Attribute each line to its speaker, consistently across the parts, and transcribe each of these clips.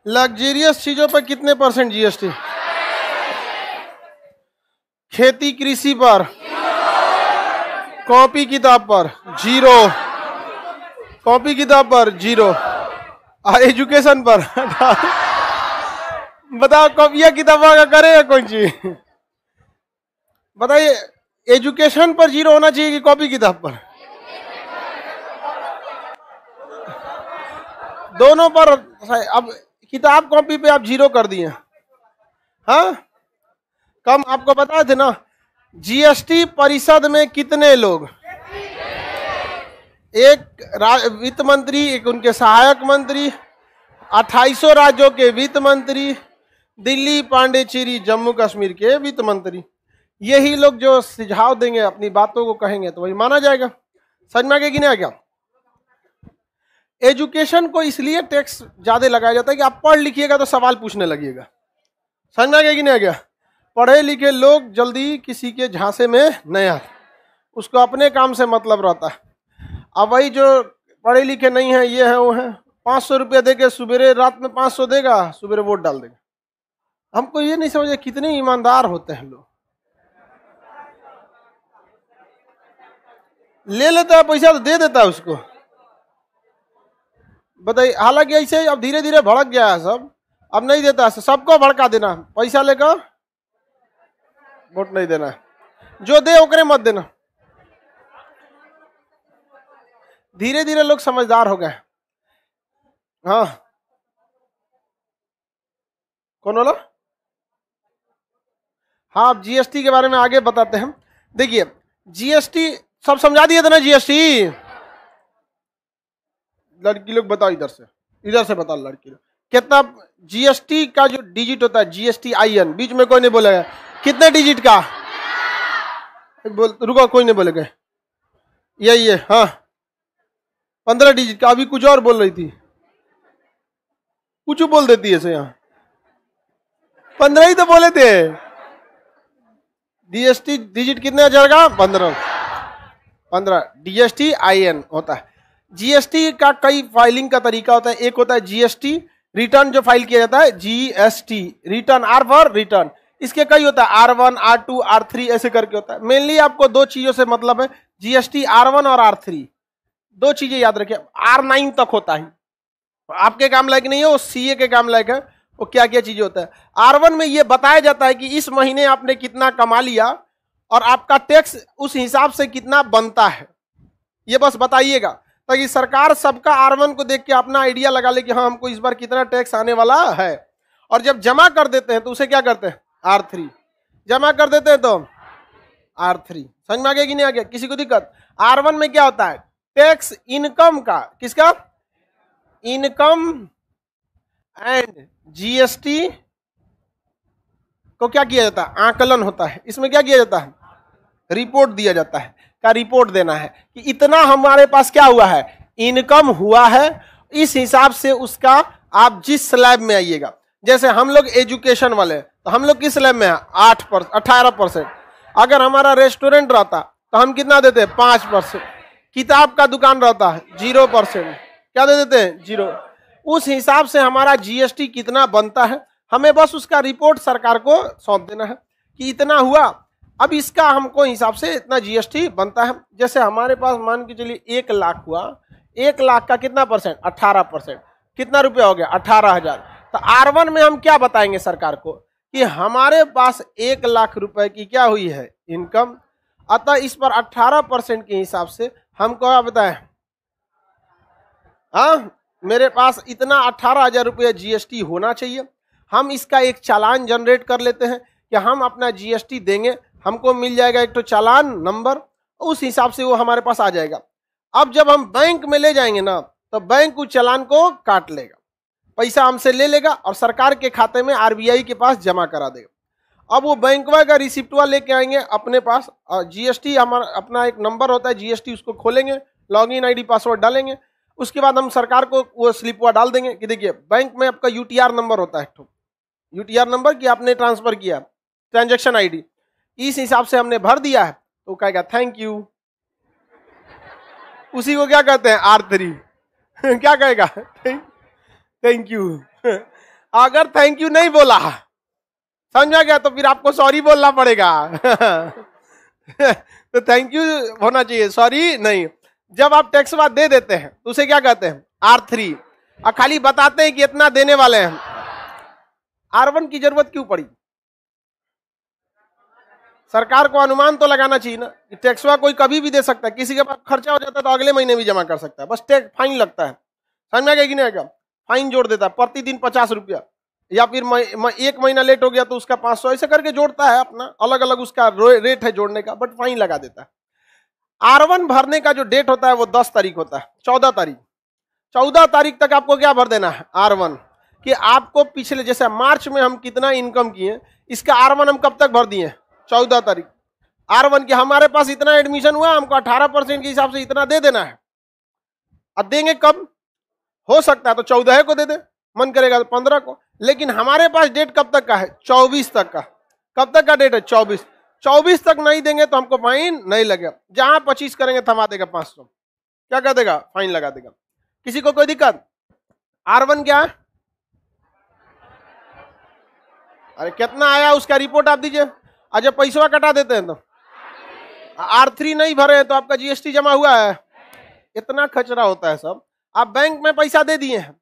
Speaker 1: Luxurious चीजों पर कितने % जीएसटी? खेती कृषि पर, कॉपी किताब पर 0, कॉपी किताब पर 0, एजुकेशन पर बताओ कॉपियां किताबों का करेगा कौन चीज? बताइए, एजुकेशन पर 0 होना चाहिए कि कॉपी किताब पर? दोनों पर। अब किताब कॉपी पे आप 0 कर दिए। हाँ, कम आपको बता थे ना, जीएसटी परिषद में कितने लोग? एक वित्त मंत्री, एक उनके सहायक मंत्री, 2800 राज्यों के वित्त मंत्री, दिल्ली, पांडेचेरी, जम्मू कश्मीर के वित्त मंत्री। यही लोग जो सुझाव देंगे, अपनी बातों को कहेंगे तो वही माना जाएगा। समझ में आ गया कि नहीं आ गया? एजुकेशन को इसलिए टैक्स ज्यादा लगाया जाता है कि आप पढ़ लिखिएगा तो सवाल पूछने लगिएगा। समझ में आ गया कि नहीं आ गया? पढ़े लिखे लोग जल्दी किसी के झांसे में नहीं आते, उसको अपने काम से मतलब रहता है। अब वही जो पढ़े लिखे नहीं है, ये है वो है, 500 रुपया देके सुबेरे रात में 500 देगा, सुबेरे वोट डाल देगा। हमको ये नहीं समझे कितने ईमानदार होते हैं लोग। ले लेता है पैसा तो दे देता है उसको। बताइए, हालांकि ऐसे अब धीरे धीरे भड़क गया है सब, अब नहीं देता है, सबको भड़का देना, पैसा लेकर वोट नहीं देना, जो दे ओकरे मत देना। धीरे धीरे लोग समझदार हो गए। हाँ, कौन बोला? हाँ, अब जीएसटी के बारे में आगे बताते हैं। देखिए, जीएसटी सब समझा दिए थे ना। जीएसटी लड़की लोग बताओ, इधर से बताओ लड़की लोग, कितना जीएसटी का जो डिजिट होता है, जीएसटी IN, बीच में कोई नहीं बोलेगा कितने डिजिट का? रुको, कोई नहीं बोलेगा। यही है, हाँ 15 डिजिट का। अभी कुछ और बोल रही थी, कुछ बोल देती है यहाँ, 15 ही तो बोले थे। जीएसटी डिजिट कितने हजार का? 15 जीएसटी IN होता है। जीएसटी का कई फाइलिंग का तरीका होता है। एक होता है जीएसटी रिटर्न, जो फाइल किया जाता है, GST return, R for return. इसके कई होता है, R1, R2, R3 ऐसे करके होता है। मेनली आपको दो चीजों से मतलब है, जीएसटी R1 और R3, दो चीजें याद रखिए। R9 तक होता है, आपके काम लायक नहीं है, वो सीए के काम लायक है। वो क्या क्या चीजें होता है? R1 में ये बताया जाता है कि इस महीने आपने कितना कमा लिया और आपका टैक्स उस हिसाब से कितना बनता है, ये बस बताइएगा, ताकि सरकार सबका R1 को देख के अपना आइडिया लगा ले कि हाँ हमको इस बार कितना टैक्स आने वाला है। और जब जमा कर देते हैं तो उसे क्या करते हैं? R3 जमा कर देते हैं तो R3। समझ में आ गया कि नहीं आ गया? किसी को दिक्कत? R1 में क्या होता है? टैक्स इनकम का, किसका? इनकम एंड जीएसटी को क्या किया जाता है? आकलन होता है। इसमें क्या किया जाता है? रिपोर्ट दिया जाता है। का रिपोर्ट देना है कि इतना हमारे पास क्या हुआ है, इनकम हुआ है, इस हिसाब से उसका आप जिस स्लैब में आइएगा। जैसे हम लोग एजुकेशन वाले, तो हम लोग किस स्लैब में है? 18%। अगर हमारा रेस्टोरेंट रहता तो हम कितना देते हैं? 5%। किताब का दुकान रहता है 0%, क्या दे देते हैं? 0। उस हिसाब से हमारा जीएसटी कितना बनता है, हमें बस उसका रिपोर्ट सरकार को सौंप देना है कि इतना हुआ, अब इसका हमको हिसाब से इतना जीएसटी बनता है। जैसे हमारे पास मान के चलिए 1 लाख हुआ, 1 लाख का कितना %? 18%। कितना रुपया हो गया? 18,000। तो R1 में हम क्या बताएंगे सरकार को कि हमारे पास 1 लाख रुपए की क्या हुई है? इनकम। अतः इस पर 18% के हिसाब से हमको क्या बताएं? हाँ, मेरे पास इतना 18,000 रुपया जीएसटी होना चाहिए। हम इसका एक चालान जनरेट कर लेते हैं कि हम अपना जीएसटी देंगे, हमको मिल जाएगा एक तो चालान नंबर, उस हिसाब से वो हमारे पास आ जाएगा। अब जब हम बैंक में ले जाएंगे ना, तो बैंक उस चालान को काट लेगा, पैसा हमसे ले लेगा और सरकार के खाते में आरबीआई के पास जमा करा देगा। अब वो बैंकवा का रिसिप्टवा लेके आएंगे अपने पास, और जीएसटी हमारा अपना एक नंबर होता है जीएसटी, उसको खोलेंगे, लॉगिन आईडी पासवर्ड डालेंगे, उसके बाद हम सरकार को वो स्लिपवा डाल देंगे कि देखिए बैंक में आपका यूटीआर नंबर होता है, यूटीआर नंबर कि आपने ट्रांसफर किया, ट्रांजैक्शन आईडी, इस हिसाब से हमने भर दिया है। तो कहेगा थैंक यू। उसी को क्या कहते हैं? R3। क्या कहेगा? Thank you. अगर थैंक यू नहीं बोला, समझ में गया, तो फिर आपको सॉरी बोलना पड़ेगा। तो थैंक यू होना चाहिए, सॉरी नहीं। जब आप टैक्स बाद दे देते हैं तो उसे क्या कहते हैं? R3। और खाली बताते हैं कि इतना देने वाले हैं। R1 की जरूरत क्यों पड़ी? सरकार को अनुमान तो लगाना चाहिए ना कि टैक्सवा कोई कभी भी दे सकता है, किसी के पास खर्चा हो जाता है तो अगले महीने भी जमा कर सकता है, बस टैक्स फाइन लगता है। समझ में आ गया कि नहीं आ गया? फाइन जोड़ देता है प्रतिदिन 50 रुपया, या फिर एक महीना लेट हो गया तो उसका 500, ऐसे करके जोड़ता है अपना, अलग अलग उसका रेट है जोड़ने का, बट फाइन लगा देता है। R1 भरने का जो डेट होता है वो 10 तारीख होता है, 14 तारीख। 14 तारीख तक आपको क्या भर देना है? R1। कि आपको पिछले, जैसे मार्च में हम कितना इनकम किए, इसका R1 हम कब तक भर दिए? 14 तारीख। R1 की हमारे पास इतना एडमिशन हुआ, हमको 18% के हिसाब से इतना दे देना है। अब देंगे कब? हो सकता है तो 14 को दे दे, मन करेगा तो 15 को, लेकिन हमारे पास डेट कब तक का है? 24 तक का। कब तक का डेट है? 24। 24 तक नहीं देंगे तो हमको फाइन नहीं लगेगा। जहां 25 करेंगे थमा देगा 500, क्या कर देगा? फाइन लगा देगा। किसी को कोई दिक्कत? R1 क्या है? अरे कितना आया उसका रिपोर्ट आप दीजिए। अच्छा पैसा कटा देते हैं तो R3 नहीं भरे तो आपका GST जमा हुआ है। इतना खचरा होता है सब। आप बैंक में पैसा दे दिए हैं,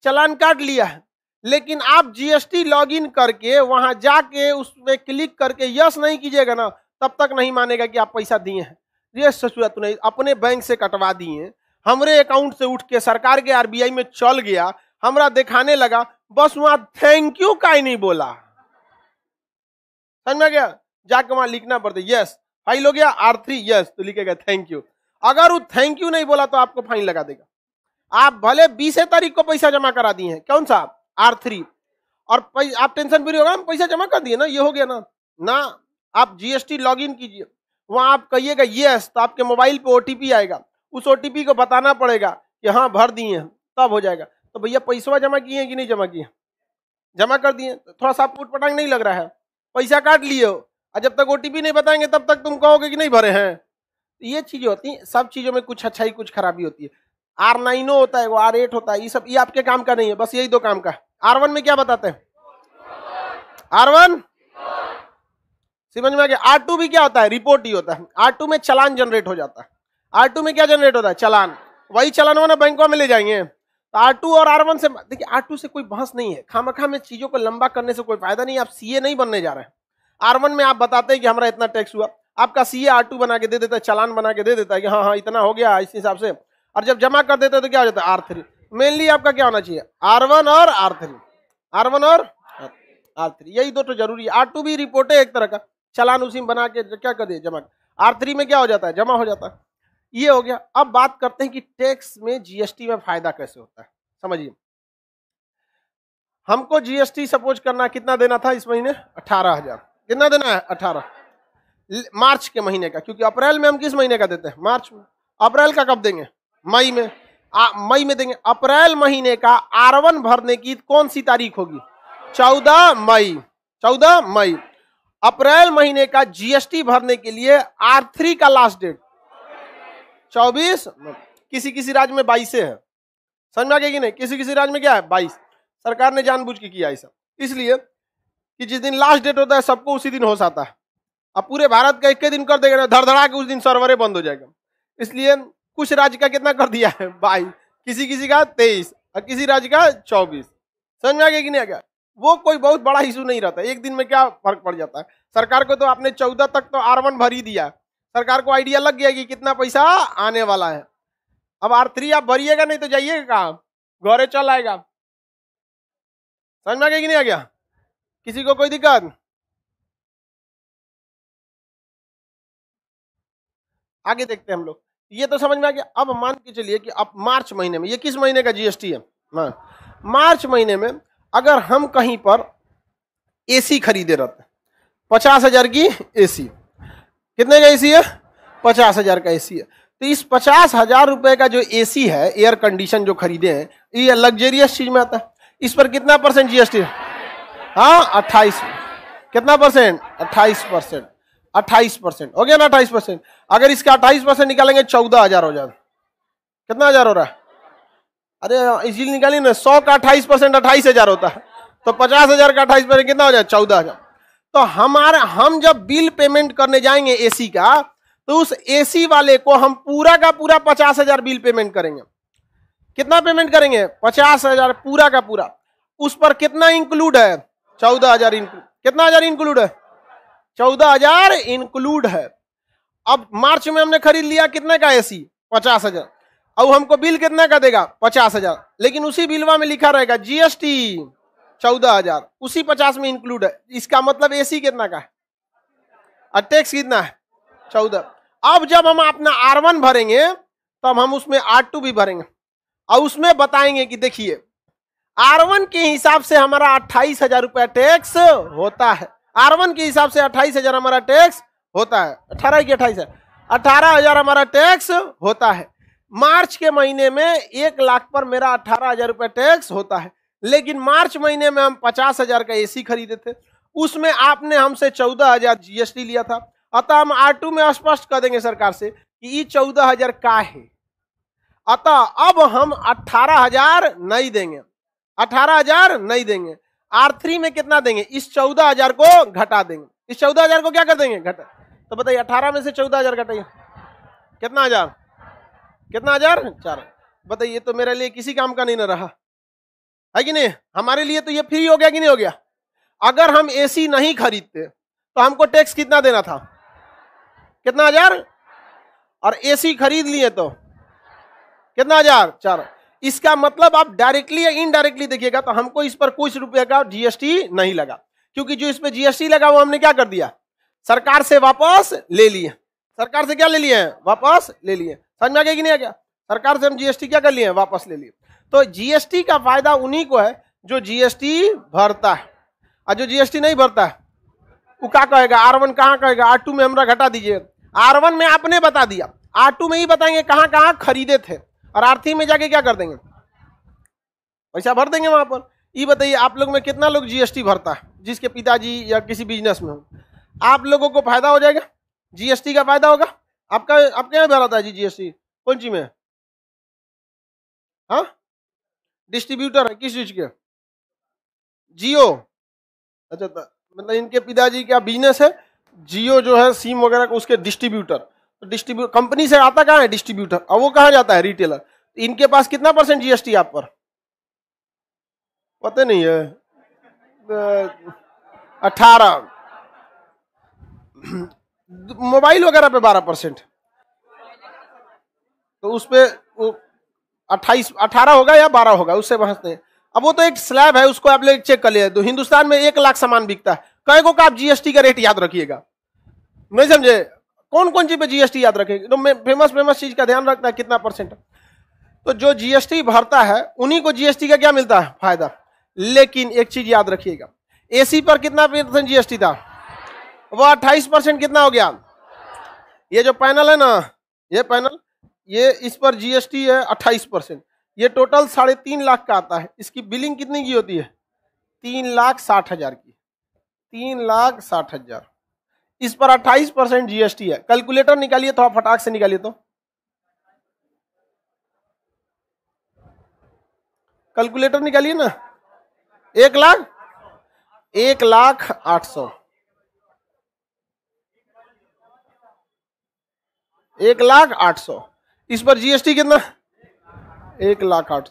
Speaker 1: चालान काट लिया है, लेकिन आप GST लॉगिन करके वहां जाके उसमें क्लिक करके यस नहीं कीजिएगा ना, तब तक नहीं मानेगा कि आप पैसा दिए हैं। ये ससुरा तूने अपने बैंक से कटवा दिए, हमरे अकाउंट से उठ के सरकार के RBI में चल गया, हमरा दिखाने लगा, बस वहां थैंक यू का ही नहीं बोला। समझ में गया? जाके वहां लिखना पड़ता है यस, फाइल हो गया R3 यस, तो लिखेगा थैंक यू। अगर वो थैंक यू नहीं बोला तो आपको फाइन लगा देगा। आप भले 20 तारीख को पैसा जमा करा दिए हैं, कौन सा? R3, और आप टेंशन फ्री होगा, हम पैसा जमा कर दिए ना, ये हो गया ना। ना, आप GST लॉगिन कीजिए, वहां आप कहिएगा यस, तो आपके मोबाइल पे OTP आएगा, उस OTP को बताना पड़ेगा कि हाँ भर दिए हैं, तब हो जाएगा। तो भैया पैसा जमा किए कि नहीं जमा किए? जमा कर दिए, थोड़ा सा फूट पटांग नहीं लग रहा है, पैसा काट लिए हो, और जब तक OTP नहीं बताएंगे तब तक तुम कहोगे कि नहीं भरे हैं। ये चीजें होती हैं, सब चीजों में कुछ अच्छाई कुछ खराबी होती है। R9 होता है, वो R8 होता है, ये सब ये आपके काम का नहीं है, बस यही दो काम का। R1 में क्या बताते हैं? R1 समझ में आ गया। R2 भी क्या होता है? रिपोर्ट ही होता है। R2 में चालान जनरेट हो जाता है। R2 में क्या जनरेट होता है? चालान। वही चालान ना बैंकों में ले जाएंगे। तो R2 और R1 से, देखिए R2 से कोई बहस नहीं है, खामखा में चीजों को लंबा करने से कोई फायदा नहीं। आप CA नहीं बनने जा रहे हैं। R1 में आप बताते हैं कि हमारा इतना टैक्स हुआ, आपका CA R2 बना के दे देता है, चालान बना के दे देता है कि हाँ हाँ इतना हो गया इस हिसाब से, और जब जमा कर देते हैं तो क्या हो जाता है? R3। मेनली आपका क्या होना चाहिए? R1 और R3, R1 और R3, यही दो तो जरूरी है। R2 भी रिपोर्ट है एक तरह का, चालान उसी में बना के क्या कर दिए जमा। R3 में क्या हो जाता है? जमा हो जाता है। ये हो गया। अब बात करते हैं कि टैक्स में GST में फायदा कैसे होता है। समझिए, हमको GST सपोज करना कितना देना था इस महीने? 18,000। कितना देना है? 18 मार्च के महीने का, क्योंकि अप्रैल में हम किस महीने का देते हैं? मार्च में। अप्रैल का कब देंगे? मई में। मई में देंगे। अप्रैल महीने का R1 भरने की कौन सी तारीख होगी? 14 मई। 14 मई। अप्रैल महीने का GST भरने के लिए R3 का लास्ट डेट 24। किसी किसी राज्य में 22 है, समझ में आ गया कि नहीं? किसी किसी राज्य में क्या है? 22। सरकार ने जानबूझ के किया ऐसा, इसलिए कि जिस दिन लास्ट डेट होता है सबको उसी दिन होश आता है। अब पूरे भारत का एक दिन कर देगा ना, धड़धड़ा के उस दिन सर्वरे बंद हो जाएगा। इसलिए कुछ राज्य का कितना कर दिया है? 22, किसी किसी का 23 और किसी राज्य का 24। समझ में आ गया कि नहीं आ गया? वो कोई बहुत बड़ा इशू नहीं रहता, एक दिन में क्या फर्क पड़ जाता है। सरकार को तो आपने 14 तक तो R1 भर ही दिया, सरकार को आइडिया लग गया कि कितना पैसा आने वाला है। अब R3 आप भरिएगा नहीं तो जाइएगा कहाँ? घरे चल आएगा। समझ में आ गया कि नहीं आ गया? किसी को कोई दिक्कत? आगे देखते हैं हम लोग। ये तो समझ में आ गया। अब मान के चलिए कि अब मार्च महीने में, ये किस महीने का GST है? मार्च महीने में अगर हम कहीं पर AC खरीदे रहते, 50,000 की AC, कितने का AC है? 50,000 का AC है। तो इस 50,000 रुपए का जो AC है, एयर कंडीशन जो खरीदे हैं, ये लग्जरियस चीज में आता है। इस पर कितना % GST है? हाँ 28। कितना %? 28%। 28% हो गया ना? 28%। अगर इसका 28% निकालेंगे 14,000 हो जाएगा। कितना हजार हो रहा है? अरे इसीलिए निकालिए ना, 100 का 28% 28,000 होता है। तो 50,000 का 28% कितना हो जाए? 14,000। तो हम जब बिल पेमेंट करने जाएंगे एसी का, तो उस एसी वाले को हम पूरा का पूरा 50,000 बिल पेमेंट करेंगे। कितना पेमेंट करेंगे? 50,000 पूरा का पूरा। उस पर कितना इंक्लूड है? 14,000 इंक्लूड। कितना हजार इंक्लूड है? 14,000 इंक्लूड है। अब मार्च में हमने खरीद लिया कितने का एसी? 50,000। अब हमको बिल कितने का देगा? 50,000। लेकिन उसी बिलवा में लिखा रहेगा जीएसटी 14,000, उसी 50 में इंक्लूड है। इसका मतलब एसी कितना का है और टैक्स कितना है? 14। अब जब हम अपना R1 भरेंगे तब हम उसमें R2 भी भरेंगे और उसमें बताएंगे कि देखिए R1 के हिसाब से हमारा 28,000 रुपया टैक्स होता है। R1 के हिसाब से 28,000 हमारा टैक्स होता है। 18 की 28 है, 18,000 हमारा टैक्स होता है। मार्च के महीने में 1 लाख पर मेरा 18,000 रुपया टैक्स होता है। लेकिन मार्च महीने में हम 50,000 का एसी खरीदे थे, उसमें आपने हमसे 14,000 जीएसटी लिया था। अतः हम R2 में स्पष्ट कर देंगे सरकार से कि ये 14,000 का है। अतः अब हम 18,000 नहीं देंगे, 18,000 नहीं देंगे। R3 में कितना देंगे? इस 14,000 को घटा देंगे। इस 14,000 को क्या कर देंगे? घटा। तो बताइए 18 में से 14,000 घटाइए कितना हजार? कितना हजार? 4। बताइए ये तो मेरे लिए किसी काम का नहीं ना रहा है कि नहीं? हमारे लिए तो ये फ्री हो गया कि नहीं हो गया? अगर हम एसी नहीं खरीदते तो हमको टैक्स कितना देना था? कितना हजार? और एसी खरीद लिए तो कितना हजार? 4। इसका मतलब आप डायरेक्टली या इनडायरेक्टली देखिएगा तो हमको इस पर कुछ रुपए का जीएसटी नहीं लगा, क्योंकि जो इस पर जीएसटी लगा वो हमने क्या कर दिया? सरकार से वापस ले लिए। सरकार से क्या ले लिए? वापस ले लिए। समझ में आ गया कि नहीं आ गया? सरकार से हम जीएसटी क्या कर लिए? वापस ले लिए। तो जीएसटी का फायदा उन्हीं को है जो जीएसटी भरता है, और जो जीएसटी नहीं भरता है वो क्या कहेगा? R1 कहाँ कहेगा? R2 में हमरा घटा दीजिए। R1 में आपने बता दिया, R2 में ही बताएंगे कहाँ कहाँ खरीदे थे, और R3 में जाके क्या कर देंगे? पैसा भर देंगे वहां पर। ये बताइए आप लोग में कितना लोग जीएसटी भरता है जिसके पिताजी या किसी बिजनेस में हो? आप लोगों को फायदा हो जाएगा, जीएसटी का फायदा होगा। आपके यहाँ भरा था जी जीएसटी? कौन सी में? हाँ, डिस्ट्रीब्यूटर है किस चीज के? जियो। अच्छा, मतलब इनके पिताजी का बिजनेस है जियो जो है सिम वगैरह का, उसके डिस्ट्रीब्यूटर। तो डिस्ट्रीब्यूटर कंपनी से आता कहाँ है? डिस्ट्रीब्यूटर। और वो कहाँ जाता है? रिटेलर। इनके पास कितना % जीएसटी आप पर? पता नहीं है। 18। मोबाइल वगैरह पे 12%। तो उस पे 18 होगा या 12 होगा, उससे बहस नहीं। अब वो तो एक स्लैब है, उसको आप लोग चेक कर लिया। तो हिंदुस्तान में 1 लाख सामान बिकता है, कई को का आप जीएसटी का रेट याद रखिएगा। नहीं समझे? कौन कौन चीज पे जीएसटी याद रखेंगे? तो फेमस चीज का ध्यान रखना है कितना %। तो जो जीएसटी भरता है उन्हीं को जीएसटी का क्या मिलता है? फायदा। लेकिन एक चीज याद रखिएगा, एसी पर कितना % जीएसटी था? वो 28% कितना हो गया? ये जो पैनल है ना, ये पैनल, ये इस पर जीएसटी है 28%। ये टोटल 3.5 लाख का आता है। इसकी बिलिंग कितनी की होती है? 3,60,000 की। 3,60,000। इस पर 28% जीएसटी है। कैलकुलेटर निकालिए तो, फटाक से निकालिए तो। कैलकुलेटर निकालिए ना। 1,08,000। 1,08,000। इस पर जीएसटी कितना? 1,08,000।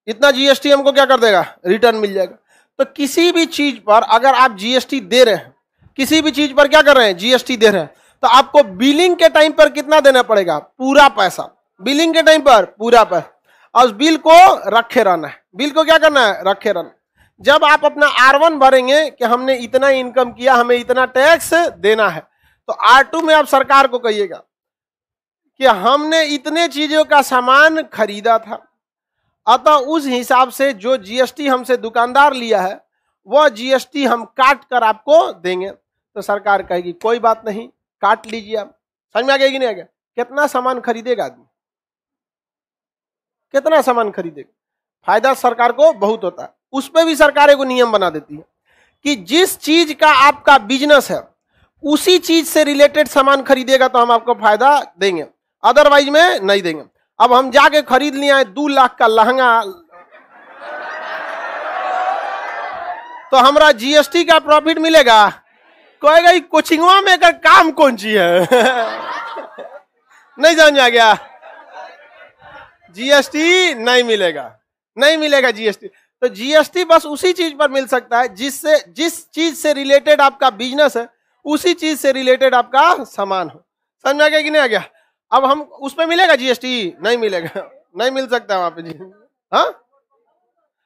Speaker 1: इतना जीएसटी हमको क्या कर देगा? रिटर्न मिल जाएगा। तो किसी भी चीज पर अगर आप जीएसटी दे रहे हैं, किसी भी चीज पर क्या कर रहे हैं? जीएसटी दे रहे हैं, तो आपको बिलिंग के टाइम पर कितना देना पड़ेगा? पूरा पैसा। बिलिंग के टाइम पर पूरा पैसा। और उस बिल को रखे रहना है। बिल को क्या करना है? रखे रहना। जब आप अपना R1 भरेंगे कि हमने इतना इनकम किया, हमें इतना टैक्स देना है, तो R2 में आप सरकार को कहिएगा कि हमने इतने चीजों का सामान खरीदा था, अतः उस हिसाब से जो जीएसटी हमसे दुकानदार लिया है वह जीएसटी हम काट कर आपको देंगे। तो सरकार कहेगी कोई बात नहीं, काट लीजिए आप। समझ में आ गया कि नहीं आ गया? कितना सामान खरीदेगा आदमी? कितना सामान खरीदेगा? फायदा सरकार को बहुत होता है। उस पर भी सरकार एक नियम बना देती है कि जिस चीज का आपका बिजनेस है उसी चीज से रिलेटेड सामान खरीदेगा तो हम आपको फायदा देंगे, अदरवाइज में नहीं देंगे। अब हम जाके खरीद लिए 2 लाख का लहंगा, तो हमारा जीएसटी का प्रॉफिट मिलेगा? कहेगा कोचिंगवा में कर काम कौन सी है? नहीं समझ आ गया? जीएसटी नहीं मिलेगा, नहीं मिलेगा जीएसटी। तो जीएसटी बस उसी चीज पर मिल सकता है जिस चीज से रिलेटेड आपका बिजनेस है, उसी चीज से रिलेटेड आपका सामान हो। समझ आ गया कि नहीं आ गया? अब हम उसमें मिलेगा जीएसटी? नहीं मिलेगा, नहीं मिल सकता वहां पे जी। हाँ,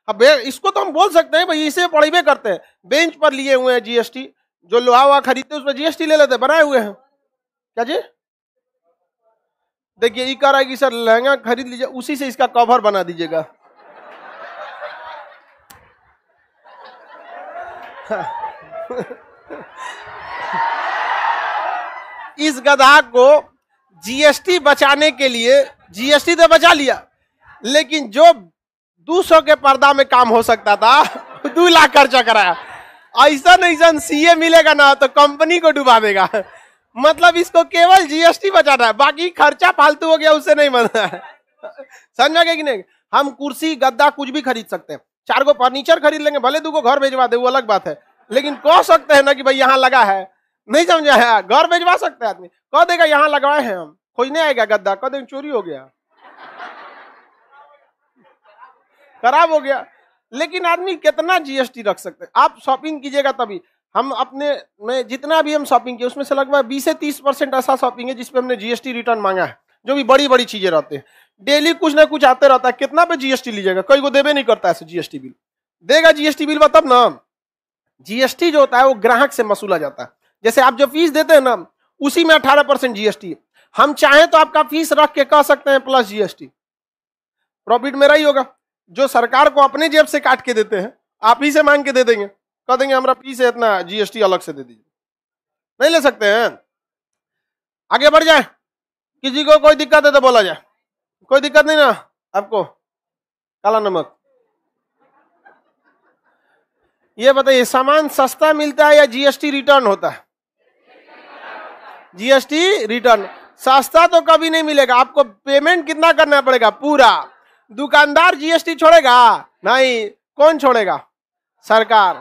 Speaker 1: अब इसको तो हम बोल सकते हैं भाई, इसे पढ़े करते हैं, बेंच पर लिए हुए हैं जीएसटी, जो लोहा वहा खरीदते हैं उसमें जीएसटी ले लेते, बनाए हुए हैं। क्या जी? देखिए ये कह रहा है कि सर लहंगा खरीद लीजिए, उसी से इसका कवर बना दीजिएगा। इस गधा को जीएसटी बचाने के लिए, जीएसटी तो बचा लिया, लेकिन जो 200 के पर्दा में काम हो सकता था 2 लाख खर्चा कराया। ऐसा सीए मिलेगा ना तो कंपनी को डुबा देगा। मतलब इसको केवल जीएसटी बचाना है, बाकी खर्चा फालतू हो गया, उससे नहीं बनना है। समझा गया कि नहीं? हम कुर्सी गद्दा कुछ भी खरीद सकते हैं, 4 गो फर्नीचर खरीद लेंगे, भले 2 गो घर भेजवा दे वो अलग बात है, लेकिन कह सकते हैं ना कि भाई यहाँ लगा है। नहीं समझा है? घर भेजवा सकते हैं आदमी, कह देगा यहाँ लगवाए हैं हम, खोजने आएगा गद्दा, कह देंगे चोरी हो गया, खराब हो गया। लेकिन आदमी कितना जीएसटी रख सकते हैं? आप शॉपिंग कीजिएगा तभी। हम अपने में जितना भी हम शॉपिंग किए उसमें से लगभग 20 से 30% ऐसा शॉपिंग है जिसपे हमने जीएसटी रिटर्न मांगा है, जो भी बड़ी बड़ी चीजें रहते हैं। डेली कुछ ना कुछ आते रहता है, कितना पे जीएसटी लीजिएगा? कई को देवे नहीं करता ऐसे जीएसटी बिल, देगा जीएसटी बिल तब ना। जीएसटी जो होता है वो ग्राहक से वसूला जाता है। जैसे आप जो फीस देते हैं ना, उसी में 18% जीएसटी। हम चाहें तो आपका फीस रख के कह सकते हैं प्लस जीएसटी, प्रॉफिट मेरा ही होगा। जो सरकार को अपने जेब से काट के देते हैं, आप ही से मांग के दे देंगे, कह देंगे हमारा फीस है इतना, जीएसटी अलग से दे दीजिए। नहीं ले सकते हैं। आगे बढ़ जाए, किसी को कोई दिक्कत है तो बोला जाए। कोई दिक्कत नहीं ना आपको? काला नमक, ये बताइए, सामान सस्ता मिलता है या जीएसटी रिटर्न होता है? GST return. सस्ता तो कभी नहीं मिलेगा, आपको पेमेंट कितना करना पड़ेगा? पूरा। दुकानदार जीएसटी छोड़ेगा? नहीं। कौन छोड़ेगा? सरकार।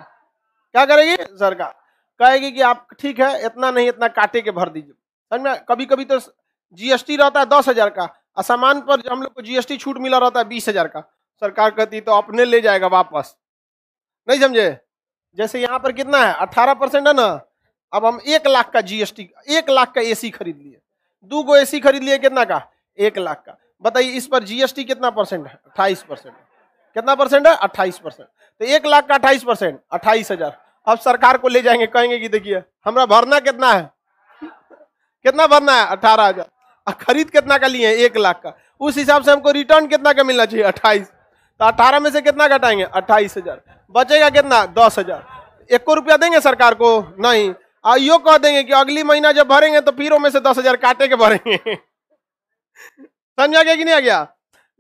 Speaker 1: क्या करेगी? सरकार कहेगी कि आप ठीक है इतना नहीं, इतना काटे के भर दीजिए। समझ में? कभी कभी तो जीएसटी रहता है 10,000 का, और सामान पर हम लोग को जीएसटी छूट मिला रहता है 20,000 का। सरकार कहती तो अपने ले जाएगा वापस। नहीं समझे? जैसे यहाँ पर कितना है? 18% है ना। अब हम 1 लाख का जीएसटी, 1 लाख का एसी खरीद लिए, 2 गो एसी खरीद लिए, कितना का? 1 लाख का। बताइए इस पर जीएसटी कितना परसेंट है? 28%। कितना परसेंट है? 28%। तो 1 लाख का 28%, 28,000। अब सरकार को ले जाएंगे, कहेंगे कि देखिए हमारा भरना कितना है, कितना भरना है? 18,000। खरीद कितना का लिए? 1 लाख का। उस हिसाब से हमको रिटर्न कितना का मिलना चाहिए? 28। तो 18 में से कितना घटाएंगे? 28,000। बचेगा कितना? 10,000। 1 रुपया देंगे सरकार को? नहीं। यो कह देंगे कि अगली महीना जब भरेंगे तो फिर में से 10,000 काटे के भरेंगे। समझा गया कि नहीं आ गया?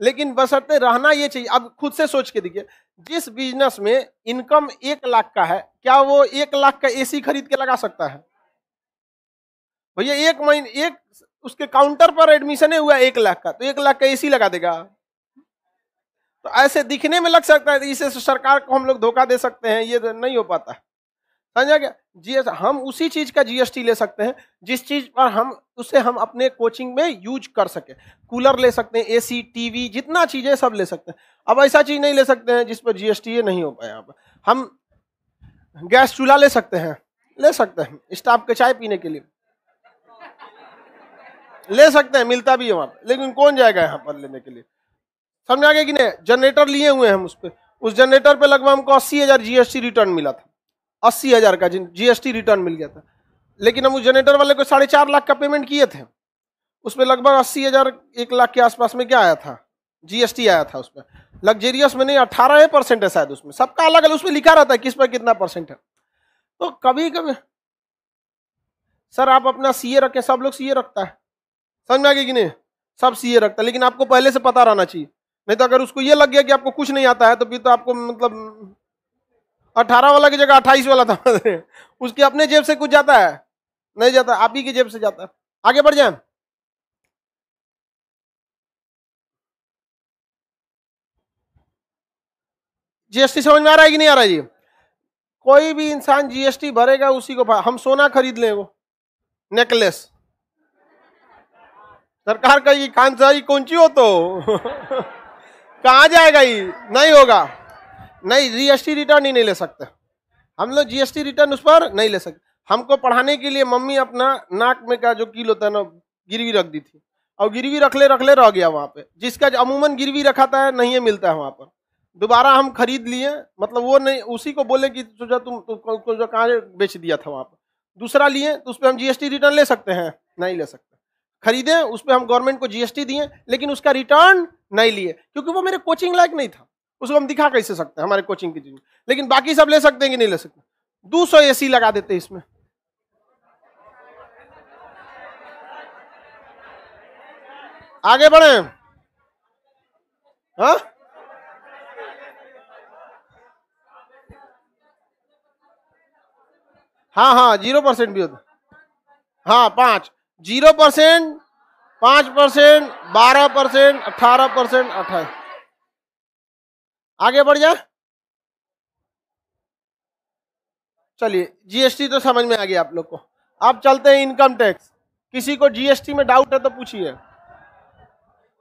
Speaker 1: लेकिन बशर्ते रहना ये चाहिए। अब खुद से सोच के देखिए, जिस बिजनेस में इनकम 1 लाख का है, क्या वो 1 लाख का एसी खरीद के लगा सकता है? भैया 1 महीने, एक उसके काउंटर पर एडमिशन हुआ 1 लाख का, तो 1 लाख का एसी लगा देगा? तो ऐसे दिखने में लग सकता है, इसे सरकार को हम लोग धोखा दे सकते हैं, ये नहीं हो पाता। समझा गया? जीएस हम उसी चीज का जीएसटी ले सकते हैं जिस चीज पर हम उसे हम अपने कोचिंग में यूज कर सके। कूलर ले सकते हैं, एसी, टीवी, जितना चीजें सब ले सकते हैं। अब ऐसा चीज नहीं ले सकते हैं जिस पर जीएसटी नहीं हो पाया। हम गैस चूल्हा ले सकते हैं, ले सकते हैं, स्टाफ के चाय पीने के लिए ले सकते हैं, मिलता भी है वहां पर, लेकिन कौन जाएगा यहाँ पर लेने के लिए? समझ आ गया कि नहीं? जनरेटर लिए हुए हैं हम, उस पर, उस जनरेटर पे लगभग हमको 80,000 जीएसटी रिटर्न मिला था। 80,000 का जीएसटी रिटर्न मिल गया था। लेकिन हम उस जनरेटर वाले को 4.5 लाख का पेमेंट किए थे, उसमें लगभग 80,000, 1 लाख के आसपास में क्या आया था? जीएसटी आया था उसमें। लग्जेरियस में नहीं, 18% है शायद उसमें, सबका अलग अलग उसमें लिखा रहता है किस पर कितना परसेंट है। तो कभी कभी सर आप अपना सीए रखें, सब लोग सीए रखता है, समझ में आ गया कि नहीं? सब सीए रखता है, लेकिन आपको पहले से पता रहना चाहिए। नहीं तो अगर उसको ये लग गया कि आपको कुछ नहीं आता है तो फिर तो आपको मतलब 18 वाला की जगह 28 वाला था। उसके अपने जेब से कुछ जाता है? नहीं जाता, आप ही की जेब से जाता है। आगे बढ़ जाए। जीएसटी समझ में आ रहा है कि नहीं आ रहा है जी? कोई भी इंसान जीएसटी भरेगा उसी को। हम सोना खरीद लें वो नेकलेस, सरकार का ये खानसाई कौन सी हो तो कहाँ जाएगा ये? नहीं होगा, नहीं जीएसटी रिटर्न ही नहीं ले सकते हम लोग, जीएसटी रिटर्न उस पर नहीं ले सकते। हमको पढ़ाने के लिए मम्मी अपना नाक में का जो कील होता है ना गिरवी रख दी थी, और गिरवी रखले रखले रह गया वहां पे, जिसका अमूमन गिरवी रखा था नहीं मिलता है वहां पर। दोबारा हम खरीद लिए, मतलब वो नहीं, उसी को बोले कि तुझे तुम जो कहाँ बेच दिया था वहां पर, दूसरा लिए तो उस पर हम जीएसटी रिटर्न ले सकते हैं? नहीं ले सकते। खरीदे उस पर हम गवर्नमेंट को जीएसटी दिए, लेकिन उसका रिटर्न नहीं लिए, क्योंकि वो मेरे कोचिंग लायक नहीं था, उसको हम दिखा कैसे सकते हैं हमारे कोचिंग की चीज। लेकिन बाकी सब ले सकते हैं कि नहीं ले सकते? 200 एसी लगा देते इसमें। आगे बढ़े। हाँ हाँ हाँ 0% भी होता। हाँ 5, 0%, 5%, 12%, 18%, 28। आगे बढ़ जा। चलिए जीएसटी तो समझ में आ गया आप लोग को। अब चलते हैं इनकम टैक्स। किसी को जीएसटी में डाउट है तो पूछिए,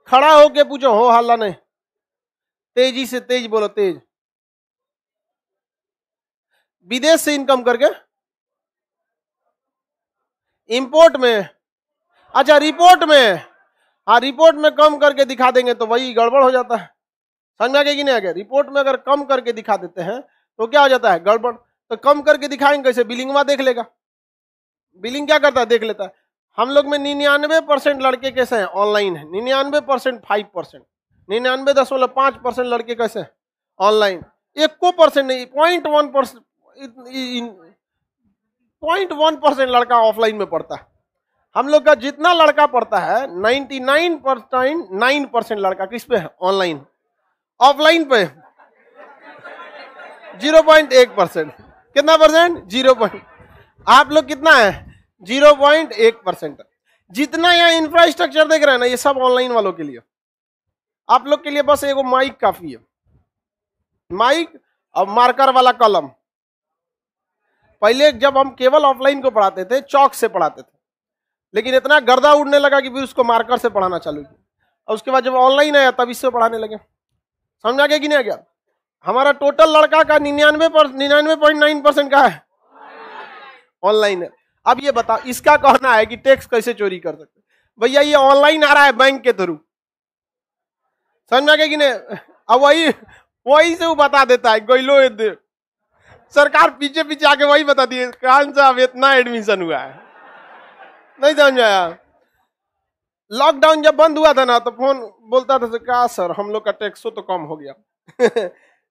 Speaker 1: खड़ा होके पूछो, हो हल्ला नहीं, तेजी से तेज बोलो, तेज। विदेश से इनकम करके इंपोर्ट में, अच्छा रिपोर्ट में, हाँ रिपोर्ट में कम करके दिखा देंगे तो वही गड़बड़ हो जाता है। समझ में आ गया कि नहीं आ गया? रिपोर्ट में अगर कम करके दिखा देते हैं तो क्या हो जाता है? गड़बड़। तो कम करके दिखाएंगे कैसे? बिलिंगवा देख लेगा, बिलिंग क्या करता है देख लेता है। हम लोग में 99% लड़के कैसे हैं? ऑनलाइन है। 99% 5%, 99.5% लड़के कैसे हैं? ऑनलाइन। 1% नहीं, 0.1% लड़का ऑफलाइन में पढ़ता है। हम लोग का जितना लड़का पढ़ता है 99.9% लड़का किस पे है? ऑनलाइन। ऑफलाइन पे 0.1%। कितना परसेंट? 0. आप लोग कितना है? 0.1%। जितना यहाँ इंफ्रास्ट्रक्चर देख रहे हैं ना, ये सब ऑनलाइन वालों के लिए। आप लोग के लिए बस एगो माइक काफी है, माइक और मार्कर वाला कलम। पहले जब हम केवल ऑफलाइन को पढ़ाते थे चौक से पढ़ाते थे, लेकिन इतना गर्दा उड़ने लगा कि फिर उसको मार्कर से पढ़ाना चालू किया, और उसके बाद जब ऑनलाइन आया तब इससे पढ़ाने लगे। समझ आ गया कि नहीं आ गया? हमारा टोटल लड़का का 99.9% का है ऑनलाइन है। अब ये बताओ, इसका कहना है कि टैक्स कैसे चोरी कर सकते? भैया ये ऑनलाइन आ रहा है बैंक के थ्रू, समझ में आ गया कि नहीं? अब वही से वो बता देता है, गोइलो सरकार पीछे पीछे आके वही बता दिए, कान साहब इतना एडमिशन हुआ है। नहीं समझ आया? लॉकडाउन जब बंद हुआ था ना तो फोन बोलता था क्या सर हम लोग का टैक्स तो कम हो गया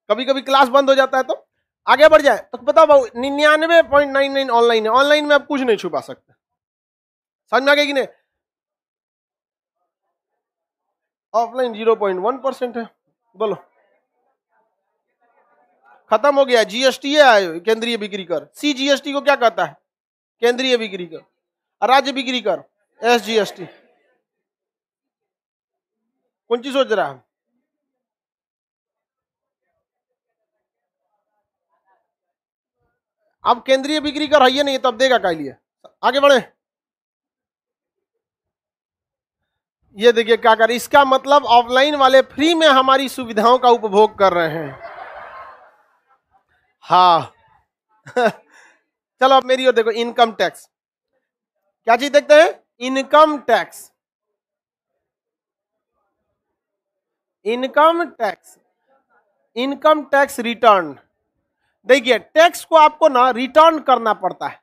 Speaker 1: कभी कभी क्लास बंद हो जाता है तो आगे बढ़ जाए तो बताओ भाई 99.99 ऑनलाइन है। ऑनलाइन में आप कुछ नहीं छुपा सकते। समझ में आ गया कि नहीं? ऑफलाइन 0.1% है। बोलो खत्म हो गया। जीएसटी है केंद्रीय बिक्री कर। सीजीएसटी को क्या कहता है? केंद्रीय बिक्री कर। राज्य बिक्री कर एसजीएसटी। कौन सी सोच रहा है? अब केंद्रीय बिक्री कर है नहीं तब देगा क्या लिए? आगे बढ़े। ये देखिए क्या कर, इसका मतलब ऑफलाइन वाले फ्री में हमारी सुविधाओं का उपभोग कर रहे हैं। हाँ चलो अब मेरी ओर देखो। इनकम टैक्स, क्या चीज देखते हैं? Income tax. Income tax, income tax return. देखिए टैक्स को आपको ना रिटर्न करना पड़ता है।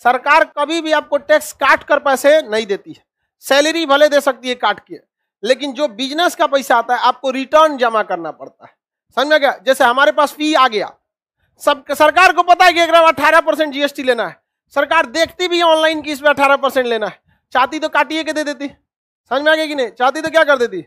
Speaker 1: सरकार कभी भी आपको टैक्स काट कर पैसे नहीं देती है। सैलरी भले दे सकती है काट के, लेकिन जो बिजनेस का पैसा आता है आपको रिटर्न जमा करना पड़ता है। समझ में गया? जैसे हमारे पास फी आ गया, सब सरकार को पता है कि 18% जीएसटी लेना है, सरकार देखती भी ऑनलाइन की इस पे 18% लेना है, चाहती तो काटिए के दे देती। समझ में आ गया कि नहीं? चाहती तो क्या कर देती?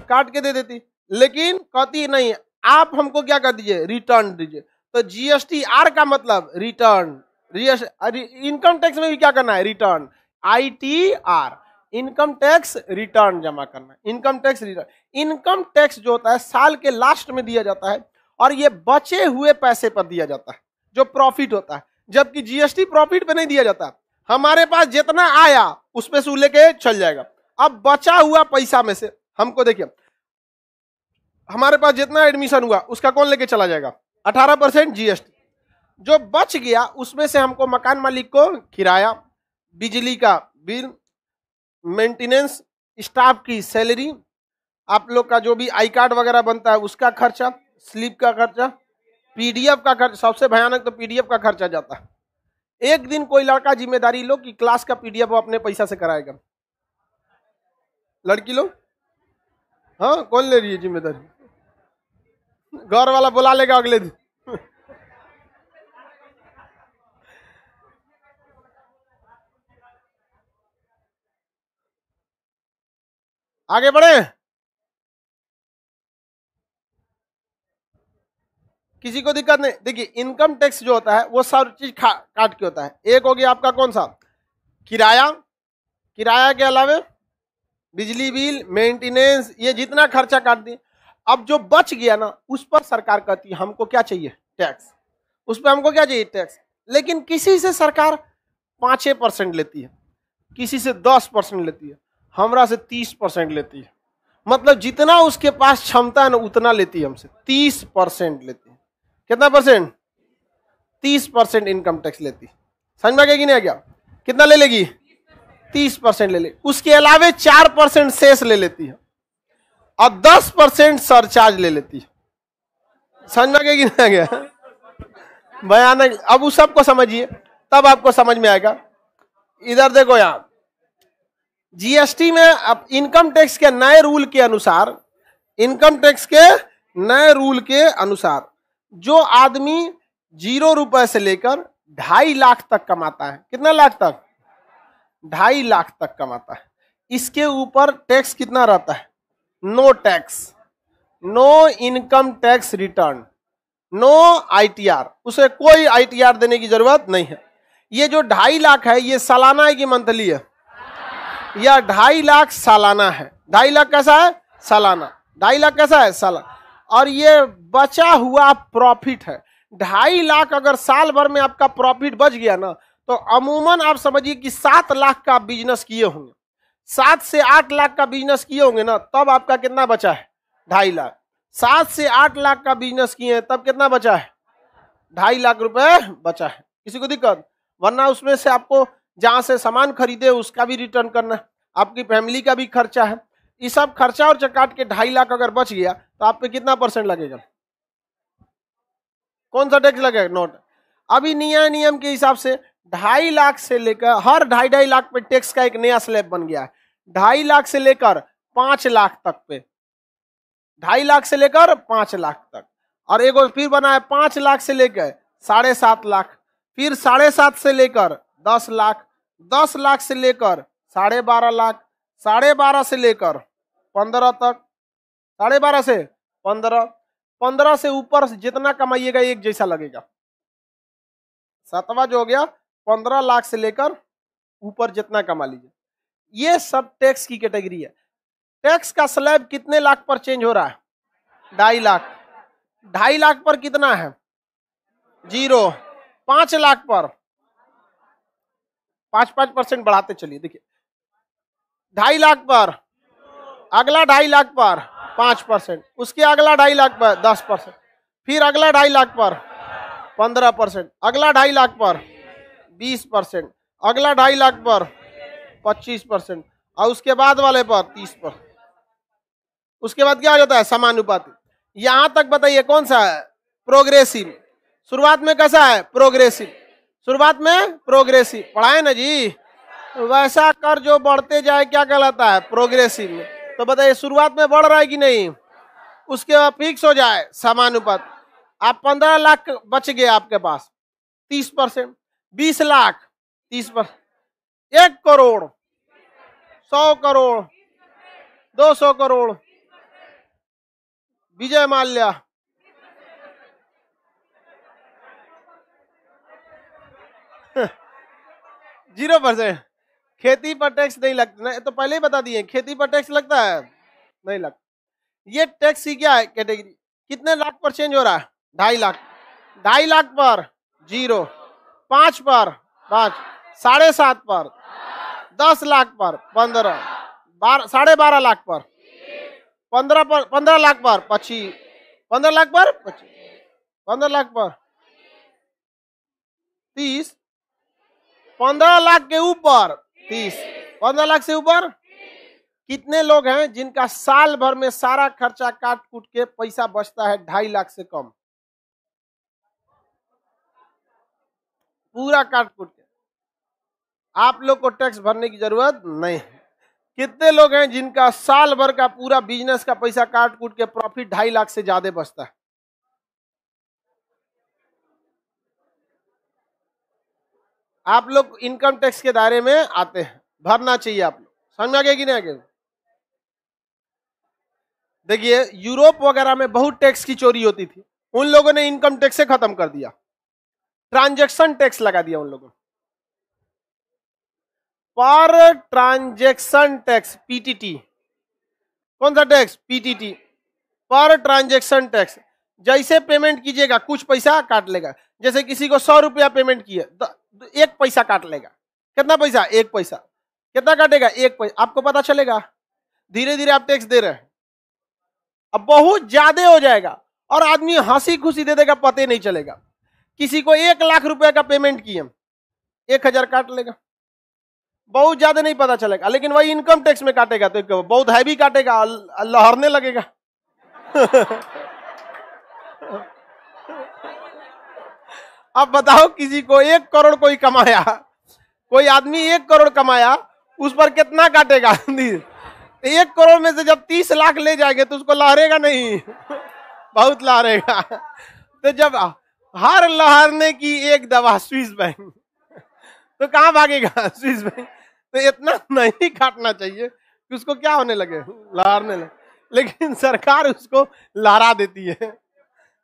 Speaker 1: काट के दे देती। लेकिन कहती नहीं आप हमको क्या कर दीजिए? रिटर्न दीजिए। तो जीएसटी आर का मतलब रिटर्न। इनकम टैक्स में भी क्या करना है? Return. ITR, income tax return जमा करना है। Income tax return. Income tax जो होता है साल के लास्ट में दिया जाता है, और ये बचे हुए पैसे पर दिया जाता है। जो प्रॉफिट होता है, जबकि जीएसटी प्रॉफिट पे नहीं दिया जाता। हमारे पास जितना आया उसमें से लेके चल जाएगा। अब बचा हुआ पैसा में से हमको देखिए, हमारे पास जितना एडमिशन हुआ उसका कौन लेके चला जाएगा? 18% जीएसटी। जो बच गया उसमें से हमको मकान मालिक को किराया, बिजली का बिल, मेंटेनेंस, स्टाफ की सैलरी, आप लोग का जो भी आई कार्ड वगैरह बनता है उसका खर्चा, स्लिप का खर्चा, पीडीएफ का खर्चा। सबसे भयानक तो पीडीएफ का खर्चा जाता है। एक दिन कोई लड़का जिम्मेदारी लो कि क्लास का पीडीएफ वो अपने पैसा से कराएगा। लड़की लोग, हाँ कौन ले रही है जिम्मेदारी? घर वाला बुला लेगा अगले दिन। आगे बढ़े। किसी को दिक्कत नहीं? देखिए इनकम टैक्स जो होता है वो सब चीज काट के होता है। एक हो गया आपका कौन सा? किराया। किराया के अलावे बिजली बिल, मेंटेनेंस, ये जितना खर्चा काट दिए। अब जो बच गया ना उस पर सरकार कहती है हमको क्या चाहिए? टैक्स। उस पर हमको क्या चाहिए? टैक्स। लेकिन किसी से सरकार 5% लेती है, किसी से 10% लेती है, हमरा से 30% लेती है। मतलब जितना उसके पास क्षमता है ना उतना लेती है हमसे। 30% लेती है। कितना परसेंट? 30% इनकम टैक्स लेती है। समझ में आ गया कि नहीं आ गया? कितना ले लेगी? 30% ले ले। उसके अलावे 4% शेष ले लेती है और 10% सरचार्ज ले लेती है। समझ में आ गया कि नहीं आ गया? भयानक। अब उस सबको समझिए तब आपको समझ में आएगा। इधर देखो, यहां जीएसटी में अब इनकम टैक्स के नए रूल के अनुसार, इनकम टैक्स के नए रूल के अनुसार जो आदमी 0 रुपए से लेकर 2.5 लाख तक कमाता है, कितना लाख तक? 2.5 लाख तक कमाता है, इसके ऊपर टैक्स कितना रहता है? No tax, no income tax return, no ITR. उसे कोई आईटीआर देने की जरूरत नहीं है। ये जो 2.5 लाख है ये सालाना है कि मंथली है? या 2.5 लाख सालाना है। 2.5 लाख कैसा है? सालाना। 2.5 लाख कैसा है? सालाना। और ये बचा हुआ प्रॉफिट है। 2.5 लाख अगर साल भर में आपका प्रॉफिट बच गया ना तो अमूमन आप समझिए कि 7 लाख का बिजनेस किए होंगे। 7 से 8 लाख का बिजनेस किए होंगे ना तब आपका कितना बचा है? 2.5 लाख। 7 से 8 लाख का बिजनेस किए हैं तब कितना बचा है? 2.5 लाख रुपए बचा है। किसी को दिक्कत? वरना उसमें से आपको जहां से सामान खरीदे उसका भी रिटर्न करना है, आपकी फैमिली का भी खर्चा है। ये सब खर्चा और काट के 2.5 लाख अगर बच गया तो आप पे कितना परसेंट लगेगा? कौन सा टैक्स लगेगा? नोट। अभी नया नियम के हिसाब से 2.5 लाख से लेकर हर 2.5 लाख पे टैक्स का एक नया स्लैब बन गया है। 2.5 लाख से लेकर 5 लाख तक पे, 2.5 लाख से लेकर 5 लाख तक। और एक फिर बना है 5 लाख से लेकर 7.5 लाख, फिर 7.5 से लेकर 10 लाख, 10 लाख से लेकर 12.5 लाख, 12.5 से लेकर 15 तक, 12.5 से 15, 15 से ऊपर जितना कमाइएगा एक जैसा लगेगा। 7वां जो हो गया 15 लाख से लेकर ऊपर जितना कमा लीजिए। ये सब टैक्स की कैटेगरी है। टैक्स का स्लैब कितने लाख पर चेंज हो रहा है? 2.5 लाख। 2.5 लाख पर कितना है? 0। 5 लाख पर 5% बढ़ाते चलिए। देखिए 2.5 लाख पर, अगला 2.5 लाख पर 5%, उसके अगला 2.5 लाख पर 10%, फिर अगला 2.5 लाख पर 15%, अगला 2.5 लाख पर 20%, अगला 2.5 लाख पर 25% और उसके बाद वाले पर 30%। उसके बाद क्या हो जाता है? समानुपाती। यहां तक बताइए कौन सा है? प्रोग्रेसिव। शुरुआत में कैसा है? प्रोग्रेसिव। शुरुआत में प्रोग्रेसिव पढ़ाए ना जी। वैसा कर जो बढ़ते जाए क्या कहलाता है? प्रोग्रेसिव में। तो बताइए शुरुआत में बढ़ रहा है कि नहीं? उसके बाद फिक्स हो जाए समानुपात। आप 15 लाख बच गए आपके पास, 30%, 20 लाख 30%, 1 करोड़, 100 करोड़, 200 करोड़, विजय माल्या, जीरो परसेंट। खेती पर टैक्स नहीं लगता ना, तो पहले ही बता दिए खेती पर टैक्स लगता है? नहीं लगता। ये टैक्स की क्या है कैटेगरी? कितने लाख पर चेंज हो रहा है? 2.5 लाख। 2.5 लाख पर 0, 5 पर 5, 7.5 पर, 10 लाख पर 15, 12.5 लाख पर 15 पर 15 लाख पर 25, 15 लाख पर 25, 15 लाख पर 30, 15 लाख के ऊपर 30, 15 लाख से ऊपर। कितने लोग हैं जिनका साल भर में सारा खर्चा काट कूट के पैसा बचता है 2.5 लाख से कम, पूरा काट कूट के? आप लोग को टैक्स भरने की जरूरत नहीं। कितने लोग हैं जिनका साल भर का पूरा बिजनेस का पैसा काट कूट के प्रॉफिट 2.5 लाख से ज्यादा बचता है? आप लोग इनकम टैक्स के दायरे में आते हैं, भरना चाहिए। आप लोग समझ में आ गया कि नहीं आ गया? देखिए, यूरोप वगैरह में बहुत टैक्स की चोरी होती थी, उन लोगों ने इनकम टैक्स से खत्म कर दिया, ट्रांजैक्शन टैक्स लगा दिया उन लोगों। पर ट्रांजैक्शन टैक्स, पीटीटी। कौन सा टैक्स? पीटीटी, पर ट्रांजैक्शन टैक्स। जैसे पेमेंट कीजिएगा कुछ पैसा काट लेगा। जैसे किसी को 100 रुपया पेमेंट किए तो 1 पैसा काट लेगा। कितना पैसा? 1 पैसा। कितना काटेगा? 1 पैसा। आपको पता चलेगा, धीरे धीरे आप टैक्स दे रहे हैं, अब बहुत ज्यादा हो जाएगा और आदमी हंसी खुशी दे देगा, पता नहीं चलेगा। किसी को 1 लाख रुपए का पेमेंट किए, 1000 काट लेगा, बहुत ज्यादा नहीं पता चलेगा। लेकिन वही इनकम टैक्स में काटेगा तो बहुत हैवी काटेगा, लहरने लगेगा। अब बताओ, किसी को 1 करोड़ कोई कमाया, कोई आदमी 1 करोड़ कमाया, उस पर कितना काटेगा? 1 करोड़ में से जब 30 लाख ले जाएंगे तो उसको लहरेगा नहीं? बहुत लहरेगा। तो जब हर लहरने की एक दवा स्विस बैंक, तो कहां भागेगा? Swiss bank. तो इतना नहीं काटना चाहिए कि उसको क्या होने लगे, लहरने लगे। लेकिन सरकार उसको लहरा देती है,